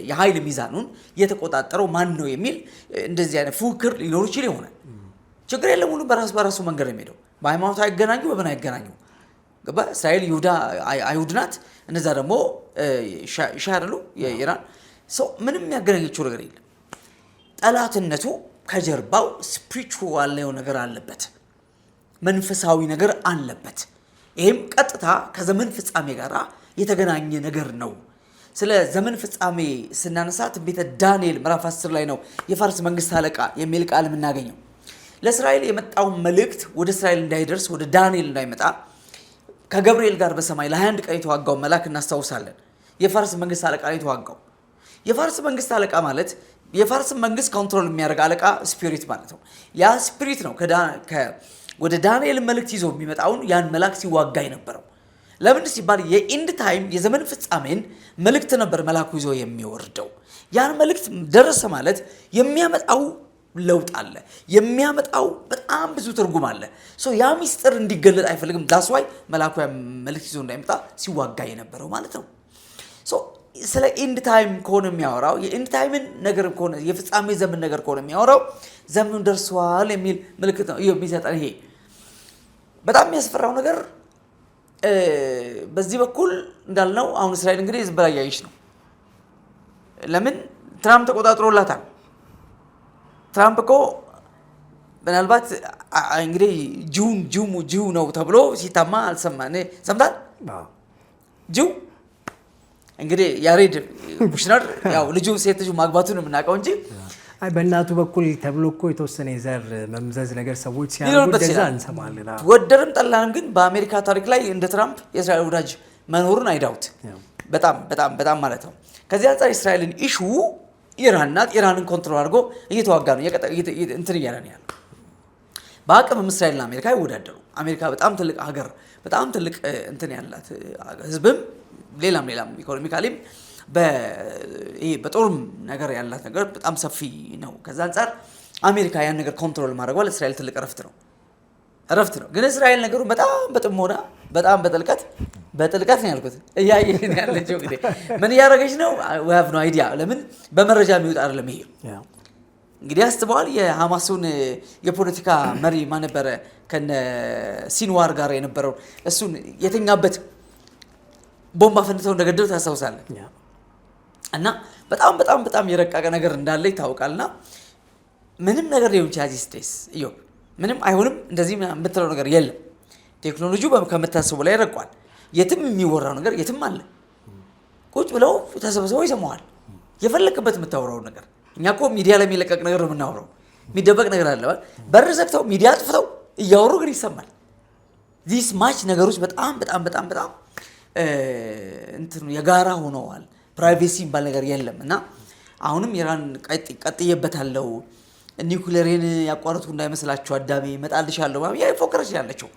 [SPEAKER 1] የኃይል ሚዛኑን የተቆጣጠረው ማን ነው የሚል እንደዚህ አይነት ፉክክር ሊኖር ይችል ይሆናል። ችግር የለም። ሁሉ በራሱ መንገድ ነው የሚሄደው። በሃይማኖት አይገናኙ፣ በምን አይገናኙ። ገባ? እስራኤል ይሁዳ አይሁድ ናት፣ እነዛ ደግሞ ሻርሉ የኢራን ሰው ምንም ያገናኘችው ነገር የለም። ጠላትነቱ ከጀርባው ስፒሪቹዋል ነገር አለበት፣ መንፈሳዊ ነገር አለበት። ይሄም ቀጥታ ከዘመን ፍጻሜ ጋር የተገናኘ ነገር ነው። ስለ ዘመን ፍጻሜ ስናነሳ ትንቢተ ዳንኤል ምዕራፍ 10 ላይ ነው የፋርስ መንግስት አለቃ የሚል ቃል የምናገኘው። ለእስራኤል የመጣው መልእክት ወደ እስራኤል እንዳይደርስ ወደ ዳንኤል እንዳይመጣ ከገብርኤል ጋር በሰማይ ለ21 ቀን የተዋጋው መልአክ እናስታውሳለን። የፋርስ መንግስት አለቃ ላይ የተዋጋው የፋርስ መንግስት አለቃ ማለት የፋርስ መንግስት ኮንትሮል የሚያደርግ አለቃ ስፒሪት ማለት ነው። ያ ስፒሪት ነው ወደ ዳንኤል መልእክት ይዞ የሚመጣውን ያን መልአክ ሲዋጋ የነበረው። ለምን ሲባል የኢንድ ታይም የዘመን ፍጻሜን መልእክት ነበር መልአኩ ይዞ የሚወርደው። ያን መልእክት ደረሰ ማለት የሚያመጣው ለውጥ አለ፣ የሚያመጣው በጣም ብዙ ትርጉም አለ። ያ ሚስጥር እንዲገለጥ አይፈልግም። ዳስ ዋይ መልአኩ ያ መልእክት ይዞ እንዳይመጣ ሲዋጋ የነበረው ማለት ነው። ስለ ኢንድ ታይም ከሆነ የሚያወራው የኢንድ ታይምን ነገር ከሆነ የፍጻሜ ዘመን ነገር ከሆነ የሚያወራው ዘመኑ ደርሷል የሚል ምልክት ነው የሚሰጠን። ይሄ በጣም የሚያስፈራው ነገር በዚህ በኩል እንዳልነው አሁን እስራኤል እንግዲህ ዝም ብላ እያየች ነው። ለምን? ትራምፕ ተቆጣጥሮላታል። ትራምፕ እኮ ምናልባት እንግዲህ ጂው ነው ተብሎ ሲታማ አልሰማን ሰምታል። ጂው እንግዲህ ያሬድ ኩሽነር ያው ልጁ ሴት ልጁ ማግባቱን የምናውቀው እንጂ
[SPEAKER 2] በእናቱ በኩል ተብሎ እኮ የተወሰነ የዘር መምዘዝ ነገር ሰዎች ሲያደርጉ እንደዛ እንሰማለን።
[SPEAKER 1] ወደድም ጠላንም ግን በአሜሪካ ታሪክ ላይ እንደ ትራምፕ የእስራኤል ወዳጅ መኖሩን አይዳውት በጣም በጣም በጣም ማለት ነው። ከዚህ አንጻር እስራኤልን ኢሹ ኢራን ናት። ኢራንን ኮንትሮል አድርጎ እየተዋጋ ነው እንትን እያለ ነው ያለው። በአቅምም እስራኤልና አሜሪካ ይወዳደሩ። አሜሪካ በጣም ትልቅ ሀገር፣ በጣም ትልቅ እንትን ያላት ህዝብም ሌላም ኢኮኖሚካሊም በጦርም ነገር ያላት ነገር በጣም ሰፊ ነው። ከዛ አንጻር አሜሪካ ያን ነገር ኮንትሮል ማድረጓ ለእስራኤል ትልቅ እረፍት ነው። ግን እስራኤል ነገሩ በጣም በጥሞና በጣም በጥልቀት ነው ያልኩት እያየች ነው ያለችው። እንግዲህ ምን እያደረገች ነው? we have no idea። ለምን በመረጃ የሚወጣ አይደለም ይሄ። እንግዲህ አስተዋል የሐማሱን የፖለቲካ መሪ ማን ነበረ? ከነ ሲንዋር ጋር የነበረው እሱን የተኛበት ቦምባ ፈንድተው እንደገደሉ ታስታውሳለህ። እና በጣም በጣም በጣም የረቀቀ ነገር እንዳለ ይታወቃልና ምንም ነገር ሊሆን ይችላል ስትሬስ ምንም አይሆንም እንደዚህ የምትለው ነገር የለም። ቴክኖሎጂው ከምታስበው ላይ ረቋል። የትም የሚወራው ነገር የትም አለ። ቁጭ ብለው ተሰብስበው ይሰማዋል። የፈለክበት የምታወራው ነገር። እኛ እኮ ሚዲያ ላይ የሚለቀቅ ነገር ነው የምናወራው። የሚደበቅ ነገር አለ። በር ዘግተው ሚዲያ አጥፍተው እያወሩ ግን ይሰማል። ዚስ ማች ነገሮች በጣም በጣም በጣም በጣም እንትኑ የጋራ ሆነዋል። ፕራይቬሲ የሚባል ነገር የለም። እና አሁንም ኢራን ቀጥዬበታለሁ ኒውክሌርን ያቋረጡ እንዳይመስላችሁ አዳሜ እመጣልሻለሁ ፎከረች ያለችው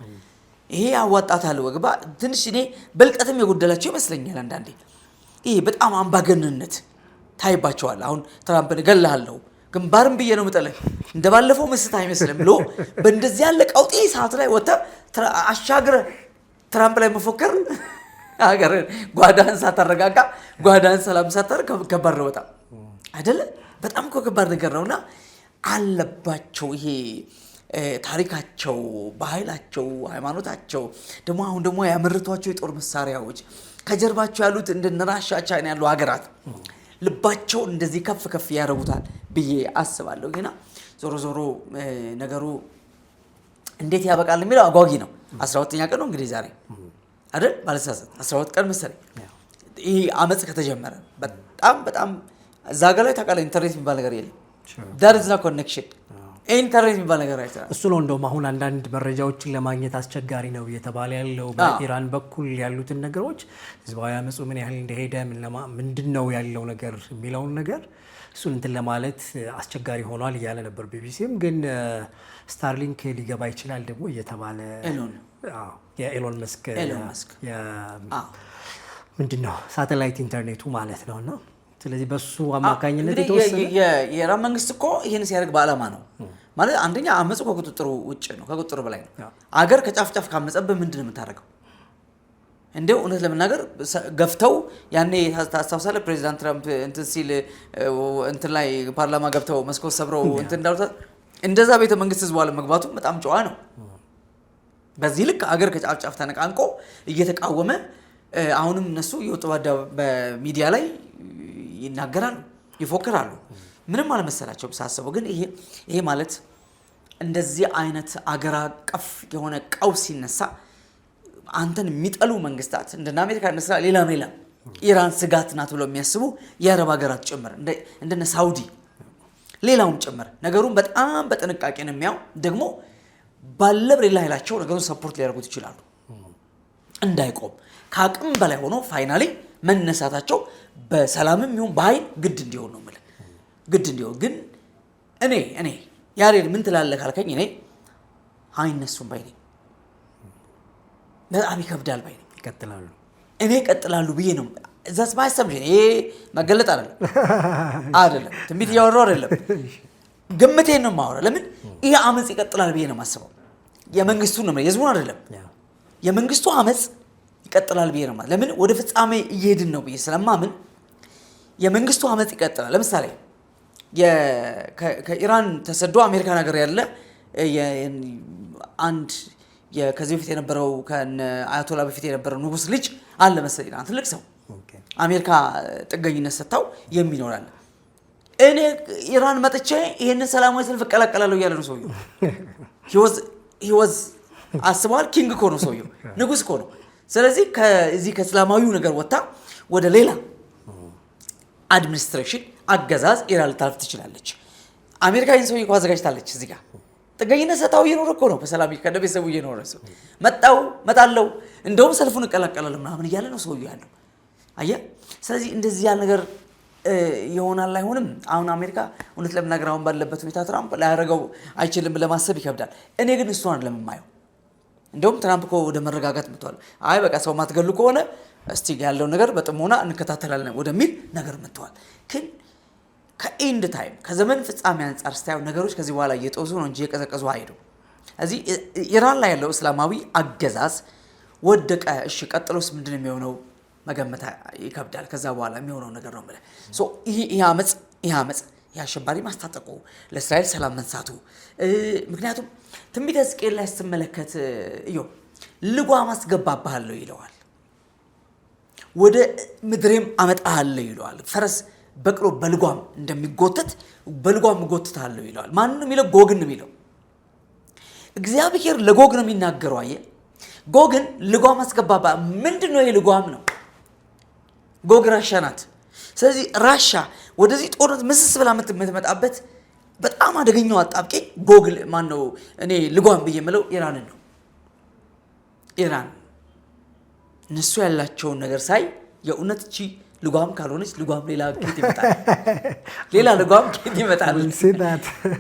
[SPEAKER 1] ይሄ ያዋጣታል ወግባ ትንሽ እኔ በልቀትም የጎደላቸው ይመስለኛል። አንዳንዴ ይሄ በጣም አምባገነንነት ታይባቸዋል። አሁን ትራምፕን እገልሃለሁ ግንባርም ብዬ ነው የምጠለህ እንደባለፈው መስት አይመስልም ብሎ በእንደዚህ ያለ ቀውጤ ሰዓት ላይ ወጥተህ አሻግረህ ትራምፕ ላይ መፎከር ሀገር ጓዳን ሳታረጋጋ ጓዳን ሰላም ሳታር ከባድ ነው በጣም አይደለ? በጣም እኮ ከባድ ነገር ነውና አለባቸው ይሄ ታሪካቸው፣ ባህላቸው፣ ሃይማኖታቸው ደግሞ አሁን ደግሞ ያመረቷቸው የጦር መሳሪያዎች ከጀርባቸው ያሉት እንደ ራሻ፣ ቻይና ያሉ ሀገራት ልባቸው እንደዚህ ከፍ ከፍ ያደርጉታል ብዬ አስባለሁ። ግና ዞሮ ዞሮ ነገሩ እንዴት ያበቃል የሚለው አጓጊ ነው። 12ኛ ቀን ነው እንግዲህ ዛሬ አይደል? ባለሳሳት 12 ቀን መሰለኝ ይሄ አመጽ ከተጀመረ በጣም በጣም እዛ ጋር ላይ ታውቃለህ ኢንተርኔት የሚባል ነገር የለም። there is no connection ኢንተርኔት የሚባል ነገር አይተናል።
[SPEAKER 2] እሱ ነው እንደውም አሁን አንዳንድ መረጃዎችን ለማግኘት አስቸጋሪ ነው እየተባለ ያለው በኢራን በኩል ያሉትን ነገሮች ህዝባዊ አመጹ ምን ያህል እንደሄደ ምንድነው ያለው ነገር የሚለውን ነገር እሱን እንትን ለማለት አስቸጋሪ ሆኗል እያለ ነበር። ቢቢሲም ግን ስታርሊንክ ሊገባ ይችላል ደግሞ እየተባለ የኤሎን መስክ ምንድነው ሳተላይት ኢንተርኔቱ ማለት ነውና ስለዚህ በሱ አማካኝነት የተወሰነ
[SPEAKER 1] የኢራን መንግስት እኮ ይሄን ሲያደርግ በአላማ ነው ማለት አንደኛ አመጹ ከቁጥጥሩ ውጭ ነው፣ ከቁጥጥሩ በላይ ነው። አገር ከጫፍ ጫፍ ካመጸበ ምንድነው የምታደርገው? እንደው እውነት ለመናገር ገፍተው ያኔ ታስታውሳለህ ፕሬዚዳንት ትራምፕ እንትን ሲል እንትን ላይ ፓርላማ ገብተው መስኮት ሰብረው እንትን እንዳሉት እንደዛ ቤተ መንግስት ህዝቡ አለ መግባቱ በጣም ጨዋ ነው። በዚህ ልክ አገር ከጫፍጫፍ ተነቃንቆ እየተቃወመ አሁንም እነሱ የወጡ በሚዲያ ላይ ይናገራሉ፣ ይፎክራሉ። ምንም አልመሰላቸውም ሳስበው። ግን ይሄ ማለት እንደዚህ አይነት አገር አቀፍ የሆነ ቀውስ ሲነሳ አንተን የሚጠሉ መንግስታት እንደና አሜሪካ እንደና ሌላ ኢራን ስጋት ናት ብለው የሚያስቡ የአረብ ሀገራት ጭምር እንደነ ሳውዲ ሌላውም ጭምር ነገሩን በጣም በጥንቃቄ ነው የሚያው። ደግሞ ባለብ ሌላ ኃይላቸው ነገሩን ሰፖርት ሊያደርጉት ይችላሉ እንዳይቆም ከአቅም በላይ ሆኖ ፋይናሊ መነሳታቸው በሰላምም ይሁን በኃይል ግድ እንዲሆን ነው ማለት ግድ እንዲሆን። ግን እኔ ያሬድ ምን ትላለህ ካልከኝ እኔ አይነሱም ባይ ነኝ። በጣም ይከብዳል ባይ ነኝ።
[SPEAKER 2] ይቀጥላሉ
[SPEAKER 1] እኔ ይቀጥላሉ ብዬ ነው እዛስ ማይሰምሽ ይሄ መገለጥ አይደለም ትንቢት እያወራሁ አይደለም ግምቴን ነው የማወራው። ለምን ይሄ አመጽ ይቀጥላል ብዬ ነው የማስበው። የመንግስቱ ነው የህዝቡን አይደለም የመንግስቱ አመጽ ይቀጥላል ብዬ ነው ማለት። ለምን ወደ ፍጻሜ እየሄድን ነው ብዬ ስለማምን የመንግስቱ አመጽ ይቀጥላል። ለምሳሌ ከኢራን ተሰዶ አሜሪካን ሀገር ያለ አንድ ከዚህ በፊት የነበረው ከአያቶላ በፊት የነበረው ንጉስ ልጅ አለ መሰለኝ ትልቅ ሰው አሜሪካ ጥገኝነት ሰጣው የሚኖራል። እኔ ኢራን መጥቼ ይሄንን ሰላማዊ ሰልፍ እቀላቀላለሁ እያለ ነው ሰውየው። he was አስበዋል ኪንግ እኮ ነው ሰውየው ንጉስ እኮ ነው። ስለዚህ ከዚህ ከእስላማዊው ነገር ወጣ ወደ ሌላ አድሚኒስትሬሽን አገዛዝ ኢራን ልታልፍ ትችላለች። አሜሪካ ይህን ሰውዬ እኮ አዘጋጅታለች። እዚህ ጋር ጥገኝነት ሰጣው እየኖረ እኮ ነው በሰላም ከቤተሰቡ እየኖረ ሰው መጣለው እንደውም ሰልፉን እቀላቀላለሁ ምናምን እያለ ነው ሰውየው ያለው አየህ። ስለዚህ እንደዚህ ያለ ነገር ይሆናል አይሆንም። አሁን አሜሪካ እውነት ለምናገር አሁን ባለበት ሁኔታ ትራምፕ ላያረጋው አይችልም ለማሰብ ይከብዳል። እኔ ግን እሱን አይደለም የማየው። እንደውም ትራምፕ እኮ ወደ መረጋጋት መጥቷል። አይ በቃ ሰው ማትገሉ ከሆነ እስቲ ያለው ነገር በጥሞና እንከታተላለን ወደሚል ነገር መጥቷል። ግን ከኤንድ ታይም ከዘመን ፍጻሜ አንፃር ስታየው ነገሮች ከዚህ በኋላ እየጦዙ ነው እንጂ የቀዘቀዙ አይደው። እዚህ ኢራን ላይ ያለው እስላማዊ አገዛዝ ወደቀ። እሺ ቀጥሎስ ምንድነው የሚሆነው? መገመት ይከብዳል። ከዛ በኋላ የሚሆነው ነገር ነው ማለት ሶ ይሄ አመጽ ያሸባሪ ማስታጠቁ ለእስራኤል ሰላም መንሳቱ ምክንያቱም ትንቢተ ሕዝቅኤል ላይ ስትመለከት ልጓም አስገባብሃለሁ ይለዋል። ወደ ምድሬም አመጣሃለሁ ይለዋል። ፈረስ በቅሎ በልጓም እንደሚጎተት በልጓም ጎትታለሁ ይለዋል። ማን ነው የሚለው? ጎግን ነው የሚለው። እግዚአብሔር ለጎግ ነው የሚናገረው። አየህ ጎግን ልጓም አስገባባ። ምንድነው ይሄ ልጓም ነው? ጎግ ራሻ ናት። ስለዚህ ራሻ ወደዚህ ጦርነት ምስስ ብላ የምትመጣበት በጣም አደገኛው አጣብቂኝ ጎግ ማን ነው? እኔ ልጓም ብዬ የምለው ኢራንን ነው። ኢራን እነሱ ያላቸውን ነገር ሳይ የእውነት እቺ ልጓም ካልሆነች ልጓም ሌላ ኬት ይመጣል። ሌላ ልጓም ኬት ይመጣል።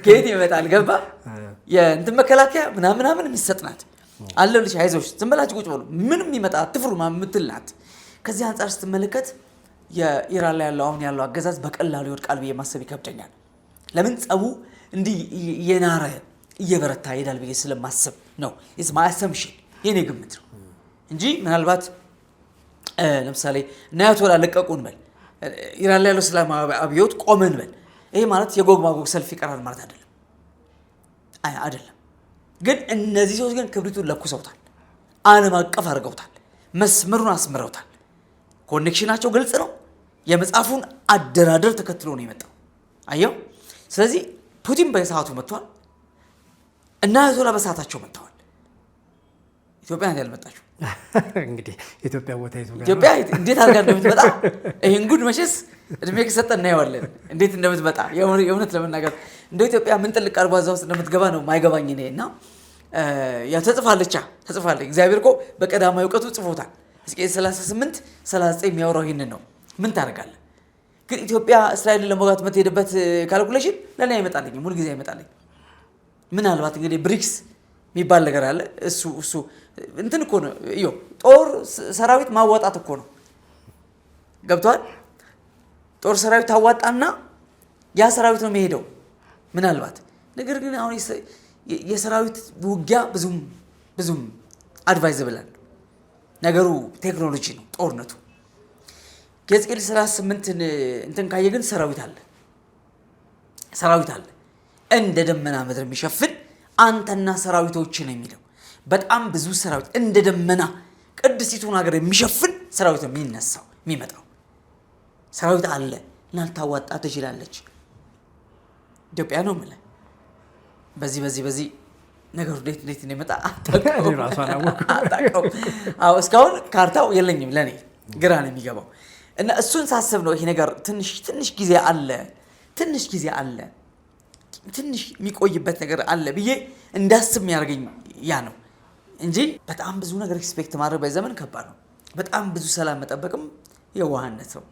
[SPEAKER 1] ኬት ይመጣል። ገባ የእንትን መከላከያ ምናምን የሚሰጥናት አለልሽ። አይዞሽ ዝም ብላችሁ ቁጭ በሉ ምንም ይመጣ አትፍሩ ምትልናት። ከዚህ አንፃር ስትመለከት የኢራን ላይ ያለው አሁን ያለው አገዛዝ በቀላሉ ይወድቃል ብዬ ማሰብ ይከብደኛል። ለምን ጸቡ እንዲህ የናረ እየበረታ ይሄዳል ብዬ ስለማሰብ ነው። ኢዝ ማይ አሰምሽን የኔ ግምት ነው እንጂ ምናልባት ለምሳሌ ናያቶላ ለቀቁን በል ኢራን ላይ ያለው እስላማዊ አብዮት ቆመን በል ይሄ ማለት የጎግ ማጎግ ሰልፍ ይቀራል ማለት አይደለም። ግን እነዚህ ሰዎች ግን ክብሪቱን ለኩሰውታል፣ ዓለም አቀፍ አድርገውታል፣ መስመሩን አስምረውታል። ኮኔክሽናቸው ግልጽ ነው። የመጽሐፉን አደራደር ተከትሎ ነው የመጣው። አየው። ስለዚህ ፑቲን በሰዓቱ መጥቷል እና አያቶላ በሰዓታቸው መጥተዋል። ኢትዮጵያ ናት ያልመጣችው።
[SPEAKER 2] እንግዲህ ኢትዮጵያ ቦታ
[SPEAKER 1] ኢትዮጵያ እንዴት አድርጋ እንደምትመጣ ይሄን ጉድ መቼስ እድሜ ከሰጠን እናየዋለን እንዴት እንደምትመጣ። የእውነት ለመናገር እንደ ኢትዮጵያ ምን ጥልቅ አርባ እዛ ውስጥ እንደምትገባ ነው ማይገባኝ እኔ እና ያ ተጽፋለች። እግዚአብሔር እኮ በቀዳማዊ እውቀቱ ጽፎታል። ሕዝቅኤል 38:39 የሚያወራው ይሄንን ነው። ምን ታደርጋለህ? ግን ኢትዮጵያ እስራኤልን ለመውጋት የምትሄድበት ካልኩሌሽን ለኔ አይመጣልኝም፣ ሁሉ ጊዜ አይመጣልኝ። ምናልባት እንግዲህ ብሪክስ የሚባል ነገር አለ። እሱ እንትን እኮ ነው ጦር ሰራዊት ማዋጣት እኮ ነው። ገብቷል? ጦር ሰራዊት ታዋጣና ያ ሰራዊት ነው የሚሄደው ምናልባት። ነገር ግን አሁን የሰራዊት ውጊያ ብዙም አድቫይዘብል አለ። ነገሩ ቴክኖሎጂ ነው ጦርነቱ። ሕዝቅኤል 38 እንትን ካየ ግን ሰራዊት አለ እንደ ደመና ምድር የሚሸፍን አንተና ሰራዊቶች ነው የሚለው። በጣም ብዙ ሰራዊት እንደ ደመና ቅድስቲቱን ሀገር የሚሸፍን ሰራዊት ነው የሚነሳው የሚመጣው ሰራዊት አለ። ላልታዋጣ ትችላለች ኢትዮጵያ ነው የምልህ። በዚህ ነገሩ እንዴት እንደመጣ አታውቀውም። እስካሁን ካርታው የለኝም ለኔ ግራ ነው የሚገባው። እና እሱን ሳስብ ነው ይሄ ነገር ትንሽ ጊዜ አለ ትንሽ የሚቆይበት ነገር አለ ብዬ እንዳስብ የሚያደርገኝ ያ ነው እንጂ በጣም ብዙ ነገር ኤክስፔክት ማድረግ በዘመን ከባድ ነው። በጣም ብዙ ሰላም መጠበቅም የዋህነት ነው።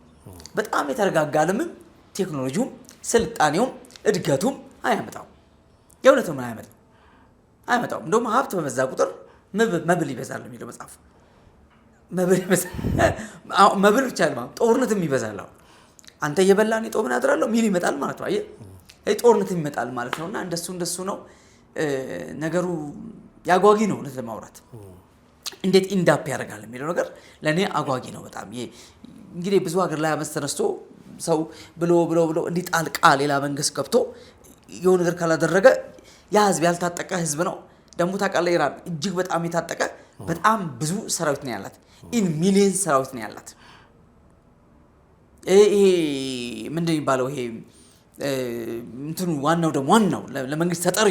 [SPEAKER 1] በጣም የተረጋጋ ዓለምም ቴክኖሎጂውም ስልጣኔውም እድገቱም አያመጣው። የእውነትም አያመጣው። እንደውም ሀብት በመዛ ቁጥር መብል ይበዛል የሚለው መጽሐፍ። መብል ብቻ አይደለም ጦርነትም ይበዛል። አንተ እየበላን ጦምን ያድራለሁ ሚል ይመጣል ማለት ነው። አየህ ጦርነትም ይመጣል ማለት ነውና እንደሱ ነው ነገሩ። ያጓጊ ነው እውነት ለማውራት እንዴት ኢንዳፕ ያደርጋል የሚለው ነገር ለኔ አጓጊ ነው በጣም። እንግዲህ ብዙ ሀገር ላይ አመስተነስቶ ሰው ብሎ እንዲህ ጣልቃ ሌላ መንግስት ገብቶ የሆነ ነገር ካላደረገ ያ ህዝብ ያልታጠቀ ህዝብ ነው። ደግሞ ታውቃለህ ኢራን እጅግ በጣም የታጠቀ በጣም ብዙ ሰራዊት ነው ያላት። ኢን ሚሊየን ሰራዊት ነው ያላት። ይሄ ምንድን የሚባለው ይሄ እንትኑ ዋናው ለመንግስት ተጠሪ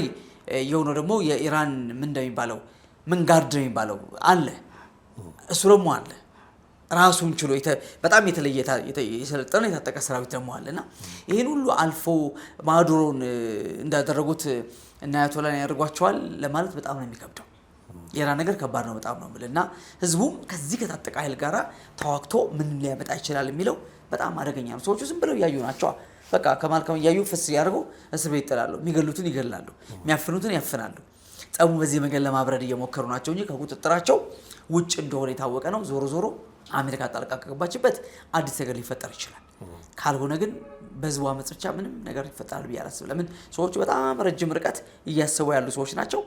[SPEAKER 1] የሆነው ደግሞ የኢራን ምንድን የሚባለው መንጋርድ ነው የሚባለው አለ። እሱ ደግሞ አለ ራሱን ችሎ በጣም የተለየ የሰለጠነ የታጠቀ ሰራዊት ደግሞ አለና ይሄን ሁሉ አልፎ ማዱሮን እንዳደረጉት እና አያቶላን ያደርጓቸዋል ለማለት በጣም ነው የሚከብደው። የኢራን ነገር ከባድ ነው በጣም ነው እና ህዝቡም ከዚህ ከታጠቀ ኃይል ጋራ ተዋክቶ ምን ሊያመጣ ይችላል የሚለው በጣም አደገኛ ነው። ሰዎቹ ዝም ብለው ያዩ ናቸው። በቃ ከማልከም ያዩ ፍስ ያርጉ እስር ቤት ይጥላሉ። የሚገሉትን ይገላሉ፣ የሚያፍኑትን ያፍናሉ። ጸቡ በዚህ መንገድ ለማብረድ እየሞከሩ ናቸው እንጂ ከቁጥጥራቸው ውጭ እንደሆነ የታወቀ ነው። ዞሮ አሜሪካ ጣልቃ ከገባችበት አዲስ ነገር ሊፈጠር ይችላል። ካልሆነ ግን በህዝቡ አመጽ ብቻ ምንም ነገር ይፈጠራል ብዬ አላስብም። ለምን ሰዎቹ በጣም ረጅም ርቀት እያሰቡ ያሉ ሰዎች ናቸው።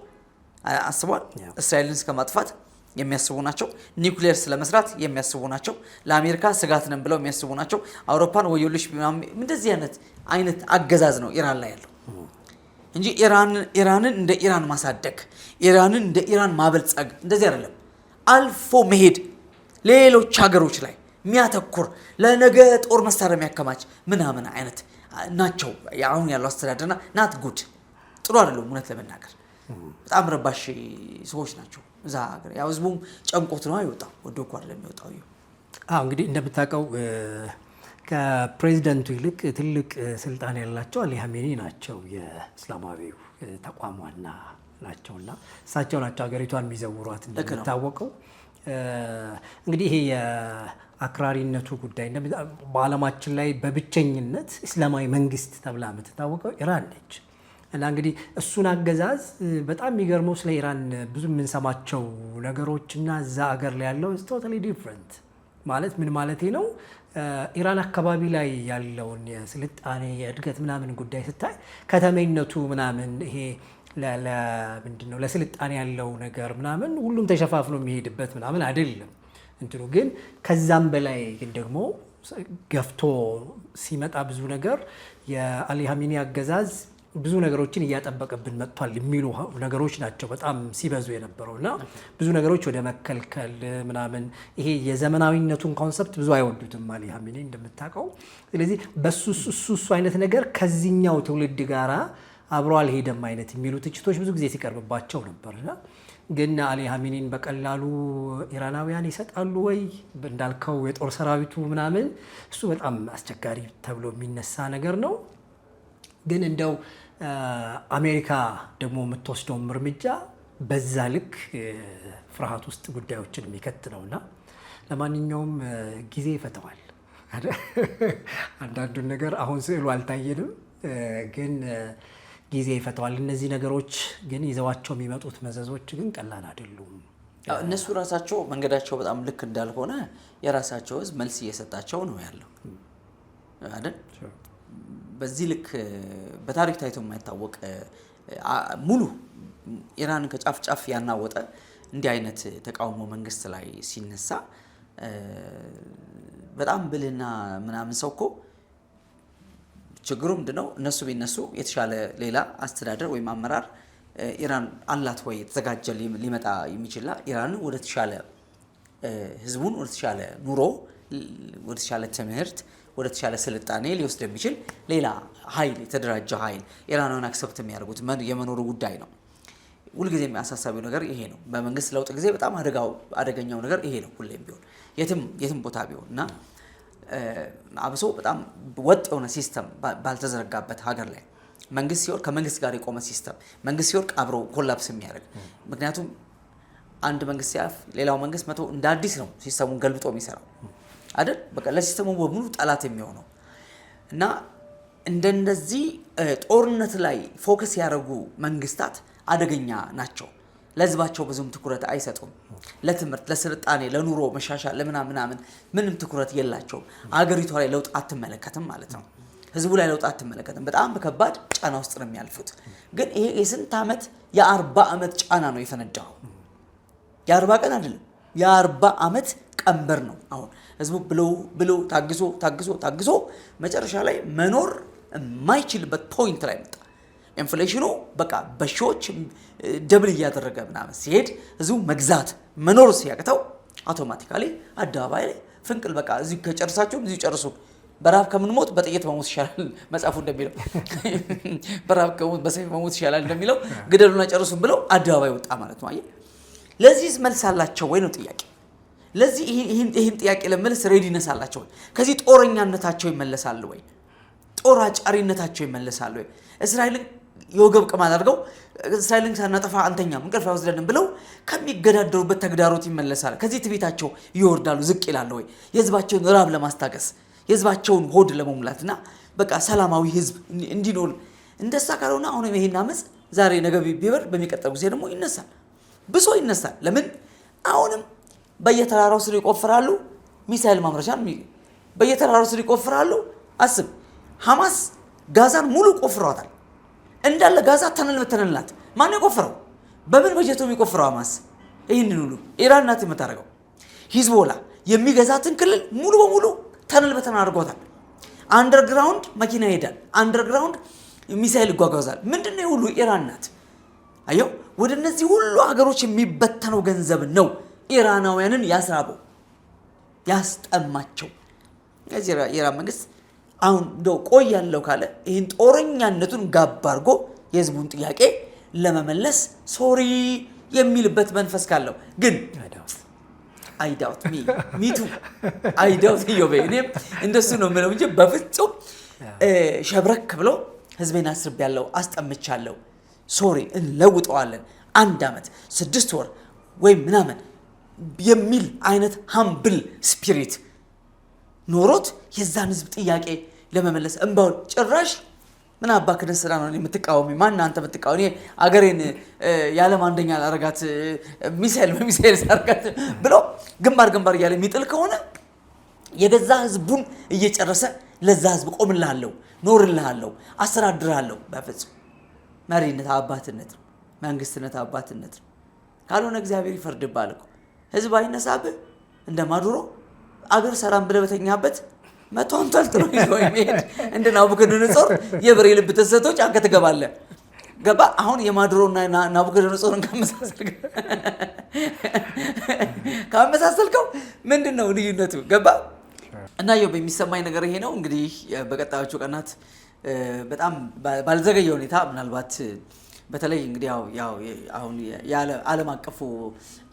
[SPEAKER 1] አስቧል። እስራኤልን እስከማጥፋት የሚያስቡ ናቸው። ኒውክሌር ስለመስራት የሚያስቡ ናቸው። ለአሜሪካ ስጋት ነን ብለው የሚያስቡ ናቸው። አውሮፓን ወዮልሽ እንደዚህ አይነት አገዛዝ ነው ኢራን ላይ ያለው እንጂ ኢራንን እንደ ኢራን ማሳደግ፣ ኢራንን እንደ ኢራን ማበልጸግ እንደዚህ አይደለም። አልፎ መሄድ ሌሎች ሀገሮች ላይ የሚያተኩር ለነገ ጦር መሳሪያ የሚያከማች ምናምን አይነት ናቸው። አሁን ያለው አስተዳደርና ናት ጉድ ጥሩ አይደለም። እውነት ለመናገር በጣም ረባሽ ሰዎች ናቸው እዛ ሀገር። ያው ህዝቡም ጨንቆት ነው አይወጣው ወዶ እኮ አይደለም የሚወጣው።
[SPEAKER 2] እንግዲህ እንደምታውቀው ከፕሬዚደንቱ ይልቅ ትልቅ ስልጣን ያላቸው አሊ ሀሜኒ ናቸው። የእስላማዊው ተቋም ዋና ናቸውና እሳቸው ናቸው ሀገሪቷን የሚዘውሯት እንደሚታወቀው። እንግዲህ ይሄ የአክራሪነቱ ጉዳይ በዓለማችን ላይ በብቸኝነት እስላማዊ መንግስት ተብላ የምትታወቀው ኢራን ነች። እና እንግዲህ እሱን አገዛዝ በጣም የሚገርመው ስለ ኢራን ብዙ የምንሰማቸው ነገሮች እና እዛ አገር ላይ ያለው ቶታሊ ዲፍረንት ማለት ምን ማለት ነው? ኢራን አካባቢ ላይ ያለውን የስልጣኔ የእድገት ምናምን ጉዳይ ስታይ ከተሜነቱ ምናምን ይሄ ምንድነው ለስልጣኔ ያለው ነገር ምናምን ሁሉም ተሸፋፍኖ የሚሄድበት ምናምን አይደለም እንትኑ ግን ከዛም በላይ ግን ደግሞ ገፍቶ ሲመጣ ብዙ ነገር የአሊ ሀሜኒ አገዛዝ ብዙ ነገሮችን እያጠበቀብን መጥቷል የሚሉ ነገሮች ናቸው በጣም ሲበዙ የነበረውና ብዙ ነገሮች ወደ መከልከል ምናምን ይሄ የዘመናዊነቱን ኮንሰፕት ብዙ አይወዱትም አሊ ሀሜኒ እንደምታውቀው። ስለዚህ በሱ አይነት ነገር ከዚህኛው ትውልድ ጋራ አብሮ አልሄደም አይነት የሚሉ ትችቶች ብዙ ጊዜ ሲቀርብባቸው ነበርና ግን አሊ ሀሜኒን በቀላሉ ኢራናውያን ይሰጣሉ ወይ እንዳልከው የጦር ሰራዊቱ ምናምን እሱ በጣም አስቸጋሪ ተብሎ የሚነሳ ነገር ነው። ግን እንደው አሜሪካ ደግሞ የምትወስደውም እርምጃ በዛ ልክ ፍርሃት ውስጥ ጉዳዮችን የሚከት ነውና ለማንኛውም ጊዜ ይፈተዋል። አንዳንዱን ነገር አሁን ስዕሉ አልታየንም፣ ግን ጊዜ ይፈተዋል። እነዚህ ነገሮች ግን ይዘዋቸው የሚመጡት መዘዞች ግን ቀላል አይደሉም።
[SPEAKER 1] እነሱ ራሳቸው መንገዳቸው በጣም ልክ እንዳልሆነ የራሳቸው ህዝብ መልስ እየሰጣቸው ነው ያለው አይደል? በዚህ ልክ በታሪክ ታይቶ የማይታወቅ ሙሉ ኢራን ከጫፍ ጫፍ ያናወጠ እንዲህ አይነት ተቃውሞ መንግስት ላይ ሲነሳ በጣም ብልና ምናምን ሰው እኮ ችግሩ ምንድነው? እነሱ ቢነሱ የተሻለ ሌላ አስተዳደር ወይም አመራር ኢራን አላት ወይ ተዘጋጀ ሊመጣ የሚችልና ኢራን ወደ ተሻለ ህዝቡን ወደ ተሻለ ኑሮ ወደ ተሻለ ትምህርት ወደ ተሻለ ስልጣኔ ሊወስድ የሚችል ሌላ ኃይል የተደራጀ ኃይል ኢራናውያን አክሰፕት የሚያደርጉት የመኖሩ ጉዳይ ነው። ሁልጊዜ የሚያሳሳቢው ነገር ይሄ ነው። በመንግስት ለውጥ ጊዜ በጣም አደገኛው ነገር ይሄ ነው። ሁሌም ቢሆን የትም ቦታ ቢሆን እና አብሶ በጣም ወጥ የሆነ ሲስተም ባልተዘረጋበት ሀገር ላይ መንግስት ሲወርቅ ከመንግስት ጋር የቆመ ሲስተም መንግስት ሲወርቅ አብሮ ኮላፕስ የሚያደርግ ምክንያቱም አንድ መንግስት ሲያልፍ ሌላው መንግስት መቶ እንደ አዲስ ነው ሲስተሙን ገልብጦ የሚሰራው አይደል? በቃ ለሲስተሙ በሙሉ ጠላት የሚሆነው እና እንደነዚህ ጦርነት ላይ ፎከስ ያደረጉ መንግስታት አደገኛ ናቸው። ለህዝባቸው ብዙም ትኩረት አይሰጡም። ለትምህርት፣ ለስልጣኔ፣ ለኑሮ መሻሻል ለምናምን ምንም ትኩረት የላቸውም። አገሪቷ ላይ ለውጥ አትመለከትም ማለት ነው። ህዝቡ ላይ ለውጥ አትመለከትም። በጣም በከባድ ጫና ውስጥ ነው የሚያልፉት። ግን ይሄ የስንት ዓመት የ40 ዓመት ጫና ነው የፈነዳው። የ40 ቀን አይደለም የ40 ዓመት ቀንበር ነው። አሁን ህዝቡ ብሎ ታግሶ መጨረሻ ላይ መኖር የማይችልበት ፖይንት ላይ መጣ። ኢንፍሌሽኑ በቃ በሺዎች ደብል እያደረገ ምናምን ሲሄድ ህዝቡ መግዛት መኖር ሲያቅተው አውቶማቲካሊ አደባባይ ላይ ፍንቅል በቃ እዚህ ከጨርሳችሁም እዚህ ጨርሱ፣ በራብ ከምንሞት በጥይት መሞት ይሻላል መጽሐፉ እንደሚለው በራብ ከሞት በሰይፍ መሞት ይሻላል እንደሚለው ግደሉና ጨርሱን ብለው አደባባይ ወጣ ማለት ነው። አየህ፣ ለዚህ መልስ አላቸው ወይ ነው ጥያቄ። ለዚህ ይህን ጥያቄ ለመልስ ሬዲነስ አላቸው ወይ? ከዚህ ጦረኛነታቸው ይመለሳሉ ወይ? ጦር አጫሪነታቸው ይመለሳሉ ወይ? እስራኤልን የወገብ ቅማል አድርገው እስራኤልን ሳናጠፋ አንተኛም እንቅልፍ አይወስደንም ብለው ከሚገዳደሩበት ተግዳሮት ይመለሳል። ከዚህ ትቤታቸው ይወርዳሉ፣ ዝቅ ይላሉ ወይ? የህዝባቸውን ራብ ለማስታገስ የህዝባቸውን ሆድ ለመሙላትና በቃ ሰላማዊ ህዝብ እንዲኖር እንደሳ ካልሆነ አሁን ይሄን አመጽ ዛሬ ነገ ቢበር በሚቀጥለው ጊዜ ደግሞ ይነሳል፣ ብሶ ይነሳል። ለምን አሁንም በየተራራው ስር ይቆፍራሉ፣ ሚሳኤል ማምረቻን በየተራራው ስር ይቆፍራሉ። አስብ፣ ሐማስ ጋዛን ሙሉ ቆፍሯታል። እንዳለ ጋዛ ተነልናት። ማን የቆፈረው? በምን በጀቱ የሚቆፍረው? ሐማስ። ይህንን ሁሉ ኢራን ናት የምታደርገው። ሂዝቦላ የሚገዛትን ክልል ሙሉ በሙሉ ተነል አድርጎታል። አንደርግራውንድ መኪና ይሄዳል፣ አንደርግራውንድ ሚሳኤል ይጓጓዛል። ምንድነው ሁሉ? ኢራን ናት። አየው፣ ወደ እነዚህ ሁሉ ሀገሮች የሚበተነው ገንዘብ ነው ኢራናውያንን ያስራበው ያስጠማቸው። እዚህ የኢራን መንግስት አሁን እንደው ቆይ ያለው ካለ ይህን ጦረኛነቱን ጋብ አድርጎ የህዝቡን ጥያቄ ለመመለስ ሶሪ የሚልበት መንፈስ ካለው ግን አይዳውት ሚቱ አይዳውት ይዮበ እኔም እንደሱ ነው የምለው እንጂ በፍጹም ሸብረክ ብሎ ህዝቤን አስርቤያለሁ፣ አስጠምቻለሁ፣ ሶሪ እንለውጠዋለን 1 ዓመት 6 ወር ወይም ምናምን የሚል አይነት ሃምብል ስፒሪት ኖሮት የዛን ህዝብ ጥያቄ ለመመለስ እንባውን ጭራሽ ምን አባክነ ስራ ነው የምትቃወሚ? ማን አንተ የምትቃወሚ? አገሬን ያለም አንደኛ አላረጋት ሚሳኤል ሳርጋት ብሎ ግንባር እያለ የሚጥል ከሆነ የገዛ ህዝቡን እየጨረሰ ለዛ ህዝብ ቆምልሃለሁ፣ ኖርልሃለሁ፣ አስተዳድርሃለሁ። በፍጹም መሪነት አባትነት ነው፣ መንግስትነት አባትነት ነው። ካልሆነ እግዚአብሔር ይፈርድብሃል እኮ። ህዝብ አይነሳብህ እንደማዱሮ አገር ሰላም ብለህ በተኛበት መቶ አንጠልጥሎ ይዞ የሚሄድ እንደ ናቡከደነጾር የበሬ ልብ ተሰጥቶ ጫካ ትገባለህ። ገባ? አሁን የማዱሮና ናቡከደነጾርን ካመሳሰልከው ምንድነው ልዩነቱ? ገባ? እና ይኸው በሚሰማኝ ነገር ይሄ ነው። እንግዲህ በቀጣዮቹ ቀናት በጣም ባልዘገየ ሁኔታ ምናልባት በተለይ እንግዲህ ያው አሁን የዓለም አቀፉ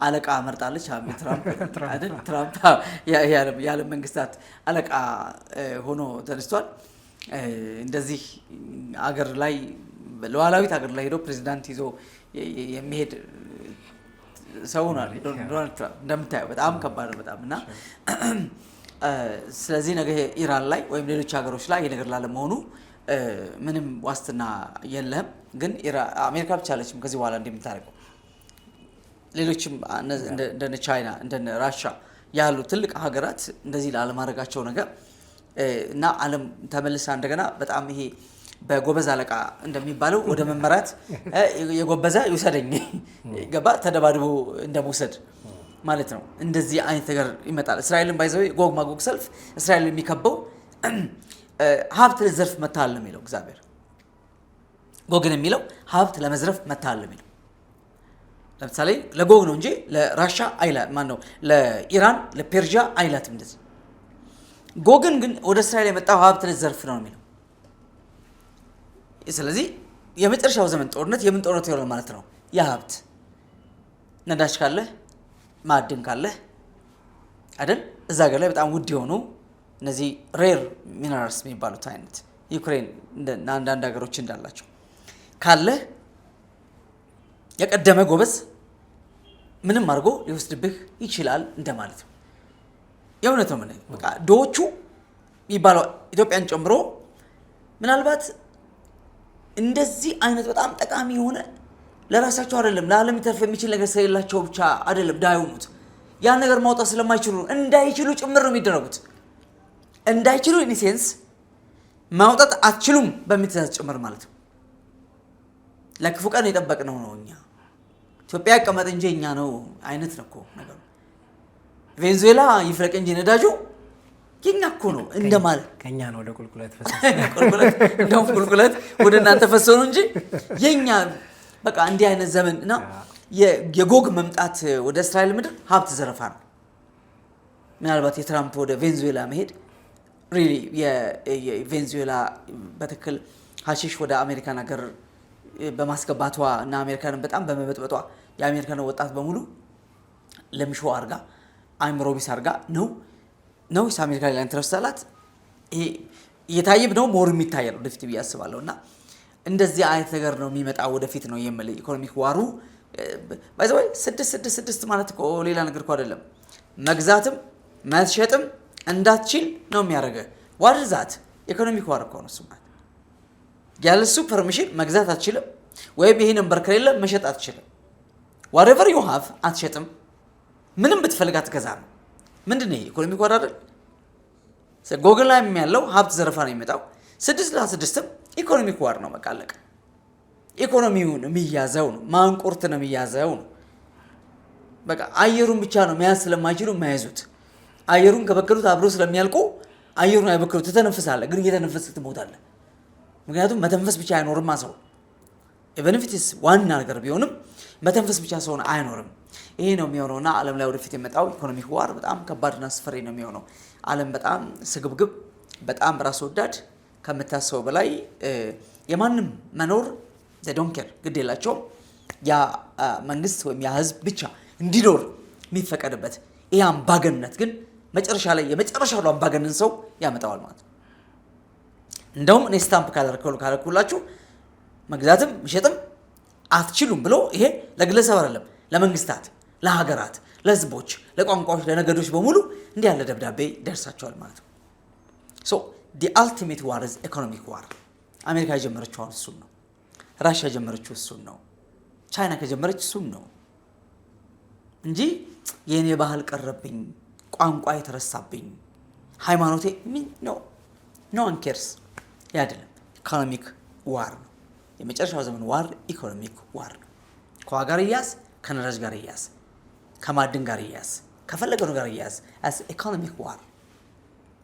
[SPEAKER 1] አለቃ መርጣለች ትራምፕ የዓለም መንግስታት አለቃ ሆኖ ተነስቷል። እንደዚህ አገር ላይ ሉዓላዊት አገር ላይ ሄዶ ፕሬዚዳንት ይዞ የሚሄድ ሰው ነው ዶናልድ ትራምፕ። እንደምታየው በጣም ከባድ ነው በጣም እና ስለዚህ ነገ ኢራን ላይ ወይም ሌሎች ሀገሮች ላይ ይሄ ነገር ላለመሆኑ ምንም ዋስትና የለም። ግን አሜሪካ ብቻ አለችም ከዚህ በኋላ እንደምታረቀው ሌሎችም እንደነ ቻይና እንደነ ራሻ ያሉ ትልቅ ሀገራት እንደዚህ ላለማድረጋቸው ነገር እና ዓለም ተመልሳ እንደገና በጣም ይሄ በጎበዝ አለቃ እንደሚባለው ወደ መመራት የጎበዛ ይውሰደኝ ገባ ተደባድቦ እንደመውሰድ ማለት ነው። እንደዚህ አይነት ነገር ይመጣል። እስራኤልን ባይዘው ጎግ ማጎግ ሰልፍ እስራኤልን የሚከበው ሀብት ለዘርፍ መታል ነው የሚለው እግዚአብሔር። ጎግን የሚለው ሀብት ለመዝረፍ መታል ነው የሚለው። ለምሳሌ ለጎግ ነው እንጂ ለራሻ አይላ ማን ነው ለኢራን ለፔርዣ አይላትም እንደዚህ። ጎግን ግን ወደ እስራኤል የመጣው ሀብት ለዘርፍ ነው የሚለው። ስለዚህ የመጨረሻው ዘመን ጦርነት የምን ጦርነት ይሆናል ማለት ነው? የሀብት ነዳጅ ካለ ማዕድን ካለ አይደል እዛ ጋር ላይ በጣም ውድ የሆኑ እነዚህ ሬር ሚነራልስ የሚባሉት አይነት ዩክሬን እና አንዳንድ ሀገሮች እንዳላቸው ካለ የቀደመ ጎበዝ ምንም አድርጎ ሊወስድብህ ይችላል እንደማለት ነው። የእውነት ነው። በቃ ዶቹ የሚባለው ኢትዮጵያን ጨምሮ ምናልባት እንደዚህ አይነት በጣም ጠቃሚ የሆነ ለራሳቸው አይደለም ለዓለም ይተርፍ የሚችል ነገር ስለሌላቸው ብቻ አይደለም ዳዩሙት ያን ነገር ማውጣት ስለማይችሉ እንዳይችሉ ጭምር ነው የሚደረጉት። እንዳይችሉ ኢንሴንስ ማውጣት አትችሉም በሚተዛዝ ጭምር ማለት ነው። ለክፉ ቀን የጠበቅነው ነው እኛ ኢትዮጵያ ያቀመጥ እንጂ እኛ ነው አይነት ነው እኮ ነገሩ። ቬንዙዌላ ይፍረቅ እንጂ ነዳጁ የኛ እኮ ነው እንደማለት
[SPEAKER 2] ከኛ ነው ወደ ቁልቁለት
[SPEAKER 1] ቁልቁለት ወደ እናንተ ፈሰው ነው እንጂ የኛ በቃ እንዲህ አይነት ዘመን እና የጎግ መምጣት ወደ እስራኤል ምድር ሀብት ዘረፋ ነው። ምናልባት የትራምፕ ወደ ቬንዙዌላ መሄድ ሪሊ የቬንዙዌላ በትክክል ሀሺሽ ወደ አሜሪካን ሀገር በማስገባቷ እና አሜሪካንን በጣም በመበጥበጧ የአሜሪካን ወጣት በሙሉ ለምሾ አርጋ አይምሮ ቢስ አርጋ ነው አሜሪካ ላይ ኢንትረስት አላት። ይሄ እየታየብ ነው ሞር የሚታየው ወደፊት ብዬ አስባለሁና እንደዚህ አይነት ነገር ነው የሚመጣው ወደፊት ነው የምልህ። ኢኮኖሚክ ዋሩ ባይዘው 6 ማለት እኮ ሌላ ነገር እኮ አይደለም። መግዛትም መሸጥም እንዳትችል ነው የሚያደርገው። ዋት ዛት ኢኮኖሚክ ዋር እኮ ነው ማለት ያለሱ ፐርሚሽን መግዛት አትችልም፣ ወይም ይሄ ነምበር ከሌለ መሸጥ አትችልም። whatever you have አትሸጥም። ምንም ብትፈልግ አትገዛም። ምንድነው ኢኮኖሚክ ዋር አይደል? ጎግል ላይ ያለው ሀብት ዘረፋ ነው የሚመጣው። 6 ኢኮኖሚክ ዋር ነው። በቃ አለቀ። ኢኮኖሚውን የሚያዘው ነው፣ ማንቁርት ነው የሚያዘው ነው። በቃ አየሩን ብቻ ነው መያዝ ስለማይችሉ የማያዙት። አየሩን ከበከሉት አብሮ ስለሚያልቁ አየሩን አይበከሉት። ትተነፍሳለህ፣ ግን እየተነፈስክ ትሞታለህ። ምክንያቱም መተንፈስ ብቻ አይኖርም ሰው። ኢቨንፊትስ ዋና ነገር ቢሆንም መተንፈስ ብቻ ሰው አይኖርም። ይሄ ነው የሚሆነውና ዓለም ላይ ወደፊት የመጣው ኢኮኖሚክ ዋር በጣም ከባድና አስፈሪ ነው የሚሆነው። ዓለም በጣም ስግብግብ፣ በጣም ራስ ወዳድ ከምታስበው በላይ የማንም መኖር ዶንኬር ግድ የላቸውም። ያ መንግስት ወይም ያ ህዝብ ብቻ እንዲኖር የሚፈቀድበት ይሄ አምባገነንነት ግን መጨረሻ ላይ የመጨረሻው አምባገነን ሰው ያመጣዋል ማለት ነው። እንደውም እኔ ስታምፕ ካላልኩላችሁ መግዛትም መሸጥም አትችሉም ብሎ ይሄ ለግለሰብ አይደለም ለመንግስታት፣ ለሀገራት፣ ለህዝቦች፣ ለቋንቋዎች፣ ለነገዶች በሙሉ እንዲህ ያለ ደብዳቤ ደርሳቸዋል ማለት ነው። ሶ the ultimate war is economic war። አሜሪካ የጀመረችው እሱን ነው። ራሽያ የጀመረችው እሱን ነው። ቻይና ከጀመረች እሱን ነው እንጂ የኔ ባህል ቀረብኝ፣ ቋንቋ የተረሳብኝ፣ ሃይማኖቴ no one cares ያደለም። ኢኮኖሚክ ዋር ነው የመጨረሻው ዘመን ዋር። ኢኮኖሚክ ዋር ነው። ከዋጋር ይያዝ፣ ከነዳጅ ጋር ይያዝ፣ ከማዕድን ጋር ይያዝ፣ ከፈለገው ጋር ይያዝ as economic war።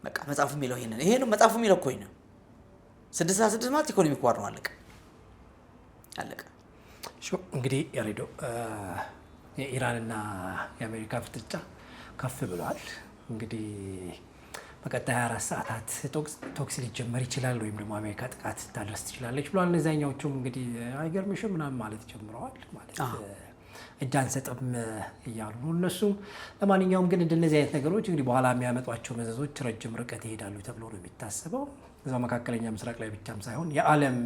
[SPEAKER 1] በቃ መጽሐፉ የሚለው ይሄ ነው። መጽሐፉ የሚለው እኮ ነው 6 ማለት ኢኮኖሚክ ዋር ነው። አለቀ።
[SPEAKER 2] እንግዲህ ያሬዶ የኢራንና የአሜሪካ ፍጥጫ ከፍ ብሏል። እንግዲህ በቀጣይ 24 ሰዓታት ቶክስ ሊጀመር ይችላል፣ ወይም ደግሞ አሜሪካ ጥቃት ታደርስ ትችላለች ብሏል። እነዚያኛዎቹም እንግዲህ አይገርምሽም ምናምን ማለት ጀምረዋል። ማለት እጅ አንሰጥም እያሉ ነው እነሱም። ለማንኛውም ግን እንደነዚህ አይነት ነገሮች እንግዲህ በኋላ የሚያመጧቸው መዘዞች ረጅም ርቀት ይሄዳሉ ተብሎ ነው የሚታሰበው። እዛው መካከለኛ ምስራቅ ላይ ብቻም ሳይሆን የዓለም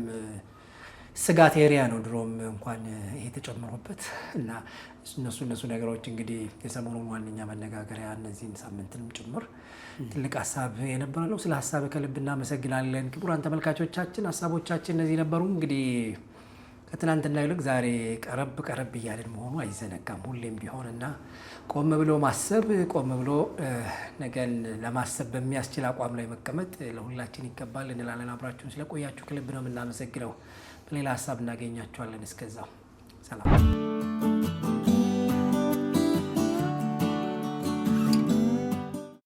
[SPEAKER 2] ስጋት ኤሪያ ነው ድሮም እንኳን ይሄ ተጨምሮበት እና እነሱ ነገሮች እንግዲህ የሰሞኑን ዋነኛ መነጋገሪያ እነዚህን ሳምንትንም ጭምር ትልቅ ሀሳብ የነበረ ነው። ስለ ሀሳብ ከልብ እናመሰግናለን። ክቡራን ተመልካቾቻችን ሀሳቦቻችን እነዚህ ነበሩ። እንግዲህ ከትናንትና ይልቅ ዛሬ ቀረብ እያልን መሆኑ አይዘነጋም ሁሌም ቢሆንና ቆም ብሎ ማሰብ ቆም ብሎ ነገን ለማሰብ በሚያስችል አቋም ላይ መቀመጥ ለሁላችን ይገባል እንላለን። አብራችሁን ስለቆያችሁ ከልብ ነው የምናመሰግነው። በሌላ ሀሳብ እናገኛችኋለን። እስከዛው ሰላም።